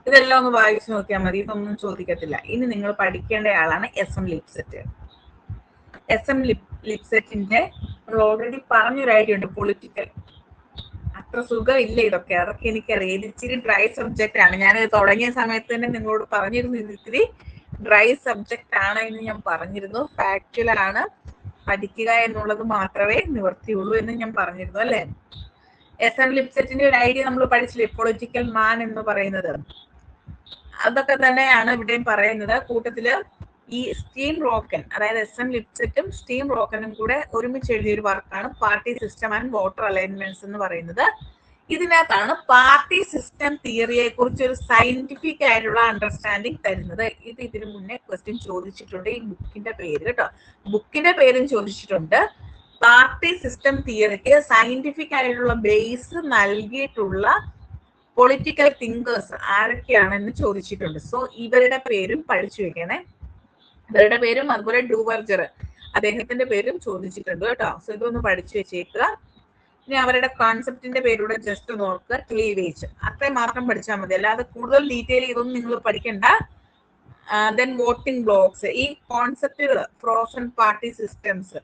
ഇതെല്ലാം ഒന്ന് വായിച്ചു നോക്കിയാൽ മതി, ഇതൊന്നും ചോദിക്കത്തില്ല. ഇനി നിങ്ങൾ പഠിക്കേണ്ട ആളാണ് S M Lipset. S M ലിപ്സെറ്റിന്റെ ഓൾറെഡി പറഞ്ഞൊരു ഐഡിയ ഉണ്ട്, പൊളിറ്റിക്കൽ. അത്ര സുഖമില്ല ഇതൊക്കെ, അതൊക്കെ എനിക്കറിയാം. ഇത് ഇച്ചിരി ഡ്രൈ സബ്ജക്റ്റ് ആണ്. ഞാൻ തുടങ്ങിയ സമയത്ത് തന്നെ നിങ്ങളോട് പറഞ്ഞിരുന്നു ഇത് ഇത്തിരി ഡ്രൈ സബ്ജക്റ്റ് ആണ് എന്ന് ഞാൻ പറഞ്ഞിരുന്നു. ഫാക്ച്വൽ ആണ്, പഠിക്കുക എന്നുള്ളത് മാത്രമേ നിവർത്തിയുള്ളൂ എന്ന് ഞാൻ പറഞ്ഞിരുന്നു അല്ലേ. എസ് എം ലിപ്സെറ്റിന്റെ ഒരു ഐഡിയ നമ്മൾ പഠിച്ചില്ലേ, പൊളിറ്റിക്കൽ മാൻ എന്ന് പറയുന്നത്. അതൊക്കെ തന്നെയാണ് ഇവിടെയും പറയുന്നത്. കൂട്ടത്തില് ഈ സ്റ്റീം റോക്കൻ, അതായത് എസ് എം ലിപ്സെറ്റും സ്റ്റീം റോക്കനും കൂടെ ഒരുമിച്ച് എഴുതിയ ഒരു വർക്കാണ് party system and voter alignments എന്ന് പറയുന്നത്. ഇതിനകത്താണ് പാർട്ടി സിസ്റ്റം തിയറിയെ കുറിച്ച് ഒരു സയന്റിഫിക് ആയിട്ടുള്ള അണ്ടർസ്റ്റാൻഡിങ് തരുന്നത്. ഇതിനു മുന്നേ ക്വസ്റ്റ്യൻ ചോദിച്ചിട്ടുണ്ട്. ഈ ബുക്കിന്റെ പേര് കേട്ടോ, ബുക്കിന്റെ പേരും ചോദിച്ചിട്ടുണ്ട്. പാർട്ടി സിസ്റ്റം തിയറിക്ക് സയന്റിഫിക് ആയിട്ടുള്ള ബേസ് നൽകിയിട്ടുള്ള പൊളിറ്റിക്കൽ തിങ്കേഴ്സ് ആരൊക്കെയാണെന്ന് ചോദിച്ചിട്ടുണ്ട്. സോ ഇവരുടെ പേരും പഠിച്ചു വെക്കണേ. ഇവരുടെ പേരും അതുപോലെ ഡൂവർജർ അദ്ദേഹത്തിന്റെ പേരും ചോദിച്ചിട്ടുണ്ട് കേട്ടോ. സോ ഇതൊന്ന് പഠിച്ചു വെച്ചേക്കുക. ഇനി അവരുടെ കോൺസെപ്റ്റിന്റെ പേരൂടെ ജസ്റ്റ് ഒന്ന് ഓർക്കുക, ക്ലീവേജ്. അത്രയും മാത്രം പഠിച്ചാൽ മതി, അല്ലാതെ കൂടുതൽ ഡീറ്റെയിൽ ഇതൊന്നും നിങ്ങൾ പഠിക്കണ്ട. ദെൻ വോട്ടിംഗ് ബ്ലോക്സ്, ഈ കോൺസെപ്റ്റുകൾ, ഫ്രോസൺ പാർട്ടി സിസ്റ്റംസ്,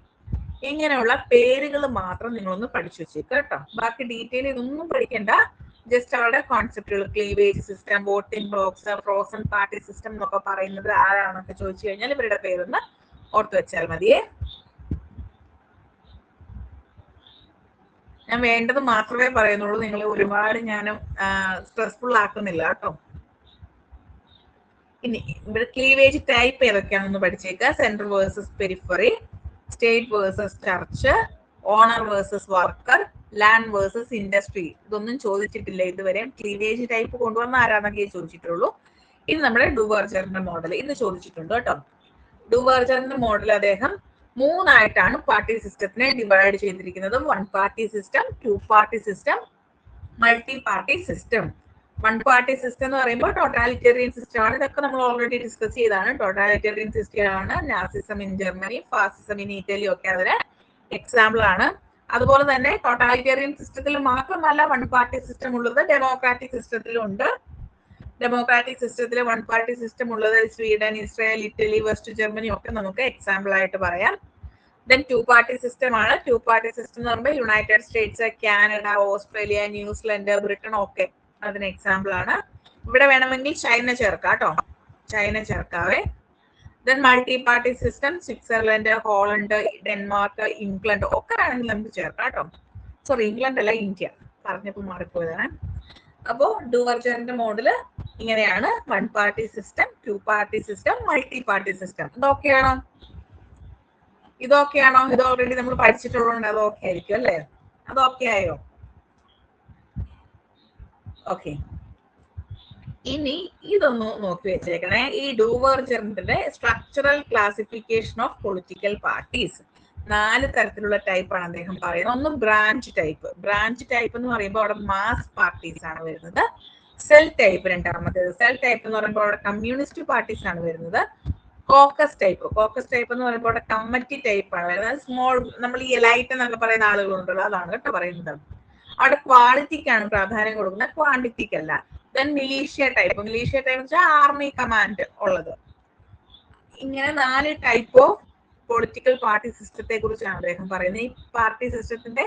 ഇങ്ങനെയുള്ള പേരുകൾ മാത്രം നിങ്ങളൊന്ന് പഠിച്ചു വെച്ചേക്കുക കേട്ടോ. ബാക്കി ഡീറ്റെയിൽ ഇതൊന്നും പഠിക്കണ്ട. ജസ്റ്റ് അവരുടെ കോൺസെപ്റ്റുകൾ, cleavage system, voting blocs, frozen party system എന്നൊക്കെ പറയുന്നത് ആരാണെന്നൊക്കെ ചോദിച്ചു കഴിഞ്ഞാൽ ഇവരുടെ പേരൊന്ന് ഓർത്ത് വെച്ചാൽ മതിയേ. ഞാൻ വേണ്ടത് മാത്രമേ പറയുന്നുള്ളൂ, നിങ്ങൾ ഒരുപാട് ഞാൻ സ്ട്രെസ്ഫുൾ ആക്കുന്നില്ല കേട്ടോ. ഇനി ഇവിടെ ക്ലീവേജ് ടൈപ്പ് ഏതൊക്കെയാണെന്ന് പഠിച്ചേക്കുക. Central versus periphery, state versus church, owner versus worker, land versus industry. ഇതൊന്നും ചോദിച്ചിട്ടില്ല ഇതുവരെ. ക്ലീവേജ് ടൈപ്പ് കൊണ്ടുവന്ന ആരാന്നൊക്കെ ചോദിച്ചിട്ടുള്ളൂ. ഇനി നമ്മുടെ ഡുവർജറിന്റെ മോഡൽ ഇത് ചോദിച്ചിട്ടുണ്ട് കേട്ടോ. ഡുവർജറിന്റെ മോഡൽ അദ്ദേഹം 3 ആയിട്ടാണ് പാർട്ടി സിസ്റ്റത്തിനെ ഡിവൈഡ് ചെയ്തിരിക്കുന്നത്. 1 party system, 2 party system, multi party system. 1 party system എന്ന് പറയുമ്പോൾ ടോട്ടാലിറ്റേറിയൻ സിസ്റ്റം ആണ്. ഇതൊക്കെ നമ്മൾ ഓൾറെഡി ഡിസ്കസ് ചെയ്താണ്. ടോട്ടാലിറ്റേറിയൻ സിസ്റ്റം ആണ് Nazism in Germany, fascism in Italy ഒക്കെ അതിന് എക്സാമ്പിൾ ആണ്. അതുപോലെ തന്നെ ടോട്ടാലിറ്റേറിയൻ സിസ്റ്റത്തിൽ മാത്രമല്ല 1 പാർട്ടി സിസ്റ്റം ഉള്ളത്, ഡെമോക്രാറ്റിക് സിസ്റ്റത്തിലും ഉണ്ട്. ഡെമോക്രാറ്റിക് സിസ്റ്റത്തിൽ 1 പാർട്ടി സിസ്റ്റം ഉള്ളത് Sweden, Israel, Italy, west Germany ഒക്കെ നമുക്ക് എക്സാമ്പിൾ ആയിട്ട് പറയാം. ദെൻ 2 പാർട്ടി സിസ്റ്റം ആണ്. 2 പാർട്ടി സിസ്റ്റം എന്ന് പറയുമ്പോൾ United States, Canada, Australia, New Zealand, Britain ഒക്കെ അതിന് എക്സാമ്പിൾ ആണ്. ഇവിടെ വേണമെങ്കിൽ ചൈന ചേർക്കാം കേട്ടോ, ചൈന ചേർക്കാവേ. Then multi party system Switzerland, Holland, Denmark, England ഒക്കെ വേണമെങ്കിൽ നമുക്ക് ചേർക്കാം കേട്ടോ. സോറി, ഇംഗ്ലണ്ട് അല്ല, ഇന്ത്യ പറഞ്ഞപ്പോൾ മാറിപ്പോയതാണ്. അപ്പോ ഡുവർജറിന്റെ മോഡല് ഇങ്ങനെയാണ്. 1 party system, 2 party system, multi party system. ഇതൊക്കെയാണോ? ഇതൊക്കെയാണോ? ഇത് ഓൾറെഡി നമ്മൾ പഠിച്ചിട്ടുള്ളതുകൊണ്ട് അതൊക്കെ ആയിരിക്കും അല്ലേ? അതൊക്കെ ആയോ? ഓക്കെ. ഇനി ഇതൊന്ന് നോക്കി വെച്ചേക്കണേ. ഈ ഡൂവർജറിന്റെ structural classification of political parties 4 തരത്തിലുള്ള ടൈപ്പാണ് അദ്ദേഹം പറയുന്നത്. ഒന്ന് ബ്രാഞ്ച് ടൈപ്പ്. ബ്രാഞ്ച് ടൈപ്പ് എന്ന് പറയുമ്പോൾ അവിടെ മാസ് പാർട്ടീസ് ആണ് വരുന്നത്. സെൽ ടൈപ്പ് രണ്ടാമത്തേത്. സെൽ ടൈപ്പ് എന്ന് പറയുമ്പോൾ അവിടെ കമ്മ്യൂണിസ്റ്റ് പാർട്ടീസ് ആണ് വരുന്നത്. Caucus type. കോക്കസ് ടൈപ്പ് എന്ന് പറയുമ്പോൾ അവിടെ കമ്മിറ്റി ടൈപ്പ് ആണ് വരുന്നത്. സ്മോൾ, നമ്മൾ ഈ എലൈറ്റ് എന്നൊക്കെ പറയുന്ന ആളുകളുണ്ടല്ലോ, അതാണ് കേട്ടോ പറയുന്നത്. അവിടെ ക്വാളിറ്റിക്കാണ് പ്രാധാന്യം കൊടുക്കുന്നത്, ക്വാണ്ടിറ്റിക്കല്ല. Then militia type. Militia type വെച്ചാൽ ആർമി കമാൻഡ് ഉള്ളത്. ഇങ്ങനെ 4 ടൈപ്പ് ഓഫ് പൊളിറ്റിക്കൽ പാർട്ടി സിസ്റ്റത്തെ കുറിച്ചാണ് അദ്ദേഹം പറയുന്നത്. ഈ പാർട്ടി സിസ്റ്റത്തിന്റെ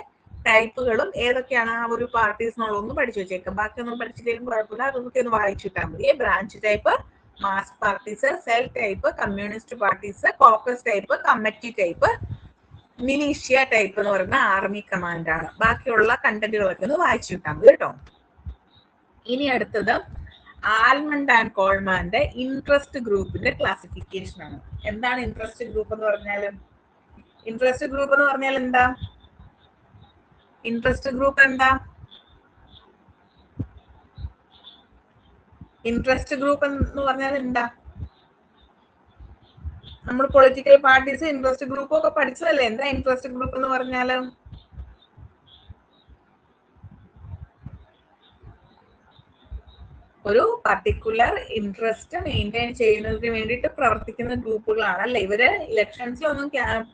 ടൈപ്പുകളും ഏതൊക്കെയാണ് ആ ഒരു പാർട്ടീസ് എന്നുള്ളതൊന്ന് പഠിച്ചു വെച്ചേക്കാം. ബാക്കിയൊന്നും പഠിച്ചില്ലെങ്കിലും കുഴപ്പമില്ല, അതൊക്കെ ഒന്ന് വായിച്ചിട്ടാൽ മതി. Branch type, mass parties, cell type, communist parties, caucus type, committee type, militia type എന്ന് പറയുന്ന ആർമി കമാൻഡ് ആണ്. ബാക്കിയുള്ള കണ്ടന്റുകളൊക്കെ ഒന്ന് വായിച്ചിട്ടാൽ മതി കേട്ടോ. ഇനി അടുത്തത് ആൽമണ്ട് ആൻഡ് കോൾമാന്റെ ഇൻട്രസ്റ്റ് ഗ്രൂപ്പിന്റെ ക്ലാസിഫിക്കേഷൻ ആണ്. എന്താണ് ഇൻട്രസ്റ്റ് ഗ്രൂപ്പ് എന്ന് പറഞ്ഞാൽ? ഇൻട്രസ്റ്റ് ഗ്രൂപ്പ് എന്ന് പറഞ്ഞാൽ എന്താ? ഇൻട്രസ്റ്റ് ഗ്രൂപ്പ് എന്താ? ഇൻട്രസ്റ്റ് ഗ്രൂപ്പ് എന്ന് പറഞ്ഞാൽ എന്താ? നമ്മൾ പൊളിറ്റിക്കൽ പാർട്ടീസ് ഇൻട്രസ്റ്റ് ഗ്രൂപ്പ് ഒക്കെ പഠിച്ചതല്ലേ? എന്താ ഇൻട്രസ്റ്റ് ഗ്രൂപ്പ് എന്ന് പറഞ്ഞാല്? ഒരു പർട്ടിക്കുലർ ഇൻട്രസ്റ്റ് മെയിൻറ്റെയിൻ ചെയ്യുന്നതിന് വേണ്ടിയിട്ട് പ്രവർത്തിക്കുന്ന ഗ്രൂപ്പുകളാണ് അല്ലെ. ഇവര് ഇലക്ഷൻസിലൊന്നും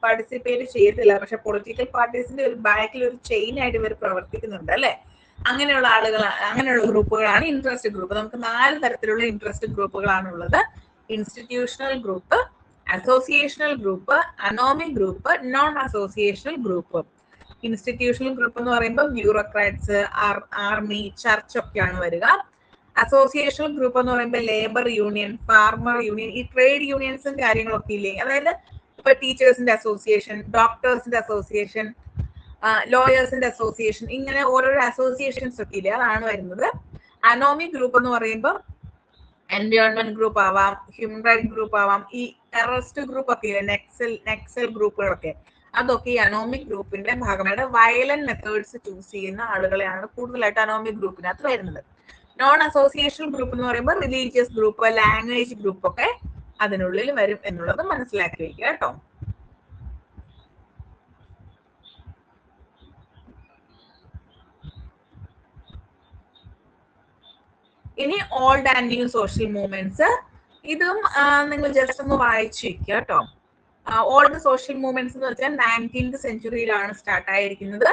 പാർട്ടിസിപ്പേറ്റ് ചെയ്തില്ല, പക്ഷെ പൊളിറ്റിക്കൽ പാർട്ടീസിന്റെ ഒരു ബാക്കിൽ ഒരു ചെയിൻ ആയിട്ട് ഇവർ പ്രവർത്തിക്കുന്നുണ്ട് അല്ലെ. അങ്ങനെയുള്ള ആളുകൾ, അങ്ങനെയുള്ള ഗ്രൂപ്പുകളാണ് ഇൻട്രസ്റ്റ് ഗ്രൂപ്പ്. നമുക്ക് 4 തരത്തിലുള്ള ഇൻട്രസ്റ്റ് ഗ്രൂപ്പുകളാണ് ഉള്ളത്. Institutional group, associational group, anomic group, non associational group. Institutional group എന്ന് പറയുമ്പോൾ ബ്യൂറോക്രാറ്റ്സ്, ആർമി, ചർച്ച് ഒക്കെയാണ് വരിക. അസോസിയേഷണൽ ഗ്രൂപ്പ് എന്ന് പറയുമ്പോൾ ലേബർ യൂണിയൻ, ഫാർമർ യൂണിയൻ, ഈ ട്രേഡ് യൂണിയൻസും കാര്യങ്ങളൊക്കെ ഇല്ലേ, അതായത് ഇപ്പൊ ടീച്ചേഴ്സിന്റെ അസോസിയേഷൻ, ഡോക്ടേഴ്സിന്റെ അസോസിയേഷൻ, ലോയേഴ്സിന്റെ അസോസിയേഷൻ, ഇങ്ങനെ ഓരോരോ അസോസിയേഷൻസ് ഒക്കെ ഇല്ലേ, അതാണ് വരുന്നത്. അനോമിക് ഗ്രൂപ്പ് എന്ന് പറയുമ്പോൾ എൻവയോൺമെന്റ് ഗ്രൂപ്പ് ആവാം, ഹ്യൂമൻ റൈറ്റ് ഗ്രൂപ്പ് ആവാം, ഈ ടെററിസ്റ്റ് ഗ്രൂപ്പ് ഒക്കെ ഇല്ലേ, നെക്സൽ ഗ്രൂപ്പുകളൊക്കെ, അതൊക്കെ ഈ അനോമിക് ഗ്രൂപ്പിന്റെ ഭാഗമായിട്ട് വയലന്റ് മെത്തേഡ്സ് ചൂസ് ചെയ്യുന്ന ആളുകളെയാണ് കൂടുതലായിട്ട് അനോമിക് ഗ്രൂപ്പിനകത്ത് വരുന്നത്. നോൺ അസോസിയേഷൻ ഗ്രൂപ്പ് എന്ന് പറയുമ്പോൾ റിലീജിയസ് ഗ്രൂപ്പ്, ലാംഗ്വേജ് ഗ്രൂപ്പ് ഒക്കെ അതിനുള്ളിൽ വരും എന്നുള്ളത് മനസ്സിലാക്കി വയ്ക്കുക കേട്ടോ. ഇനി old and new social movements, ഇതും നിങ്ങൾ ജസ്റ്റ് ഒന്ന് വായിച്ചു വെക്കുക കേട്ടോ. ഓൾഡ് സോഷ്യൽ മൂവ്മെന്റ്സ് എന്ന് വെച്ചാൽ 19th സെഞ്ചുറിയിലാണ് സ്റ്റാർട്ട് ആയിരിക്കുന്നത്.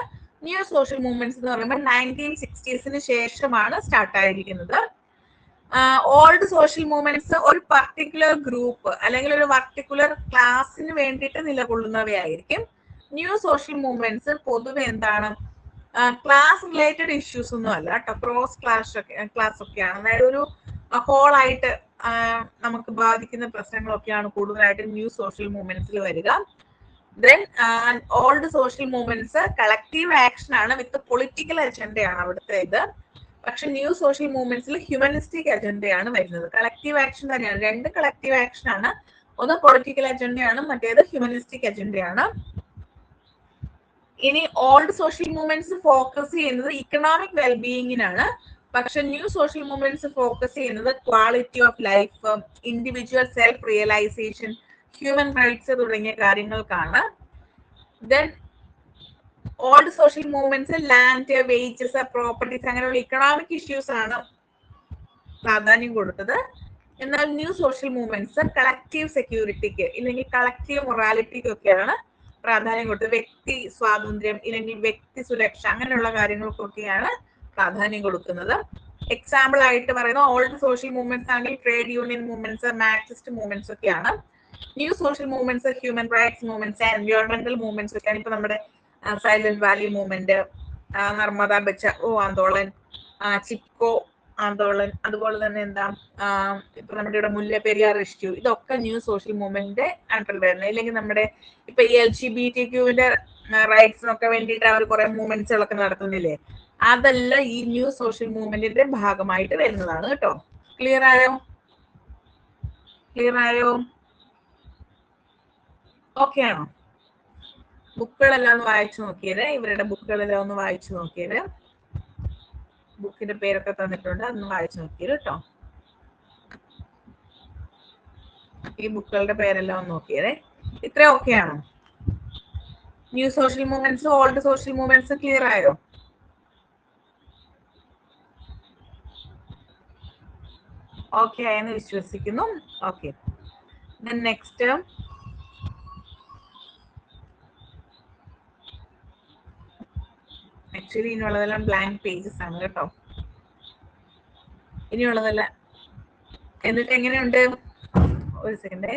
ന്യൂ സോഷ്യൽ മൂവ്മെന്റ്സ് എന്ന് പറയുമ്പോൾ 1960s ശേഷമാണ് സ്റ്റാർട്ട് ആയിരിക്കുന്നത്. ഓൾഡ് സോഷ്യൽ മൂവ്മെന്റ്സ് ഒരു പർട്ടിക്കുലർ ഗ്രൂപ്പ് അല്ലെങ്കിൽ ഒരു പർട്ടിക്കുലർ ക്ലാസ്സിന് വേണ്ടിയിട്ട് നിലകൊള്ളുന്നവയായിരിക്കും. ന്യൂ സോഷ്യൽ മൂവ്മെന്റ്സ് പൊതുവെ എന്താണ്, ക്ലാസ് റിലേറ്റഡ് ഇഷ്യൂസ് ഒന്നും അല്ല കേട്ടോ, ക്രോസ് ക്ലാസ് ഒക്കെയാണ്. അതായത് ഒരു ഹോളായിട്ട് നമുക്ക് ബാധിക്കുന്ന പ്രശ്നങ്ങളൊക്കെയാണ് കൂടുതലായിട്ട് ന്യൂ സോഷ്യൽ മൂവ്മെന്റ്സിൽ വരിക. Then old social movements collective action ആണ് വിത്ത് പൊളിറ്റിക്കൽ അജണ്ടയാണ് അവിടുത്തെ ഇത്. പക്ഷെ ന്യൂ സോഷ്യൽ മൂവ്മെന്റ്സിൽ ഹ്യൂമനിസ്റ്റിക് അജണ്ടയാണ് വരുന്നത്. കളക്റ്റീവ് ആക്ഷൻ തന്നെയാണ്, 2 കളക്റ്റീവ് ആക്ഷൻ ആണ്. ഒന്ന് പൊളിറ്റിക്കൽ അജണ്ടയാണ്, മറ്റേത് ഹ്യൂമനിസ്റ്റിക് അജണ്ടയാണ്. ഇനി ഓൾഡ് സോഷ്യൽ മൂവ്മെന്റ്സ് ഫോക്കസ് ചെയ്യുന്നത് ഇക്കണോമിക് വെൽബീയിങ്ങിനാണ്. പക്ഷെ ന്യൂ സോഷ്യൽ മൂവ്മെന്റ്സ് ഫോക്കസ് ചെയ്യുന്നത് quality of life, individual self realization, human rights തുടങ്ങിയ കാര്യങ്ങൾക്കാണ്. Then old social movements land, wages, properties അങ്ങനെയുള്ള ഇക്കണോമിക് ഇഷ്യൂസ് ആണ് പ്രാധാന്യം കൊടുത്തത്. എന്നാൽ ന്യൂ സോഷ്യൽ മൂവ്മെന്റ്സ് കളക്റ്റീവ് സെക്യൂരിറ്റിക്ക് ഇല്ലെങ്കിൽ കളക്റ്റീവ് മൊറാലിറ്റിക്ക് ഒക്കെയാണ് പ്രാധാന്യം കൊടുത്തത്. വ്യക്തി സ്വാതന്ത്ര്യം ഇല്ലെങ്കിൽ വ്യക്തി സുരക്ഷ അങ്ങനെയുള്ള കാര്യങ്ങൾക്കൊക്കെയാണ് പ്രാധാന്യം കൊടുക്കുന്നത്. എക്സാമ്പിൾ ആയിട്ട് പറയുന്ന ഓൾഡ് സോഷ്യൽ മൂവ്മെന്റ്സ് ആണെങ്കിൽ trade union movements, Marxist movements ഒക്കെയാണ്. New social movements human rights movements, എൻവയോൺമെന്റൽ മൂവ്മെന്റ്സ് ഒക്കെയാണ്. ഇപ്പൊ നമ്മുടെ silent valley movement, Narmada Bachao Andolan, Chipko Andolan, അതുപോലെ തന്നെ എന്താ ഇപ്പൊ നമ്മുടെ ഇവിടെ മുല്ലപ്പെരിയാർ ഇഷ്യൂ, ഇതൊക്കെ ന്യൂ സോഷ്യൽ മൂവ്മെന്റിന്റെ അണ്ടറിൽ വരുന്നത്. ഇല്ലെങ്കിൽ നമ്മുടെ ഇപ്പൊ ഈ LGBTQ റൈറ്റ്സിനൊക്കെ വേണ്ടിയിട്ട് അവർ കുറെ മൂവ്മെന്റ്സുകളൊക്കെ നടത്തുന്നില്ലേ, അതെല്ലാം ഈ ന്യൂ സോഷ്യൽ മൂവ്മെന്റിന്റെ ഭാഗമായിട്ട് വരുന്നതാണ് കേട്ടോ. ക്ലിയർ ആയോ? ക്ലിയർ ആയോ? ഓക്കെ ആണോ? ബുക്കുകളെല്ലാം ഒന്ന് വായിച്ചു നോക്കിയത്, ഇവരുടെ ബുക്കുകളെല്ലാം ഒന്ന് വായിച്ചു നോക്കിയത്, ബുക്കിന്റെ പേരൊക്കെ തന്നിട്ടുണ്ട്, അതൊന്ന് വായിച്ചു നോക്കിയത് കേട്ടോ. ഈ ബുക്കുകളുടെ പേരെല്ലാം ഒന്ന് നോക്കിയതേ. ഇത്ര ഓക്കെ ആണോ? New social movements, old social movements clear ആയോ? ഓക്കെ ആയെന്ന് വിശ്വസിക്കുന്നു. ഓക്കെ, നെക്സ്റ്റ് ആക്ച്വലി ഇനിയുള്ളതെല്ലാം ബ്ലാങ്ക് പേജസ് ആണ് കേട്ടോ. ഇനിയുള്ളതെല്ലാം എന്നിട്ട് എങ്ങനെയുണ്ട്? ഒരു സെക്കൻഡേ,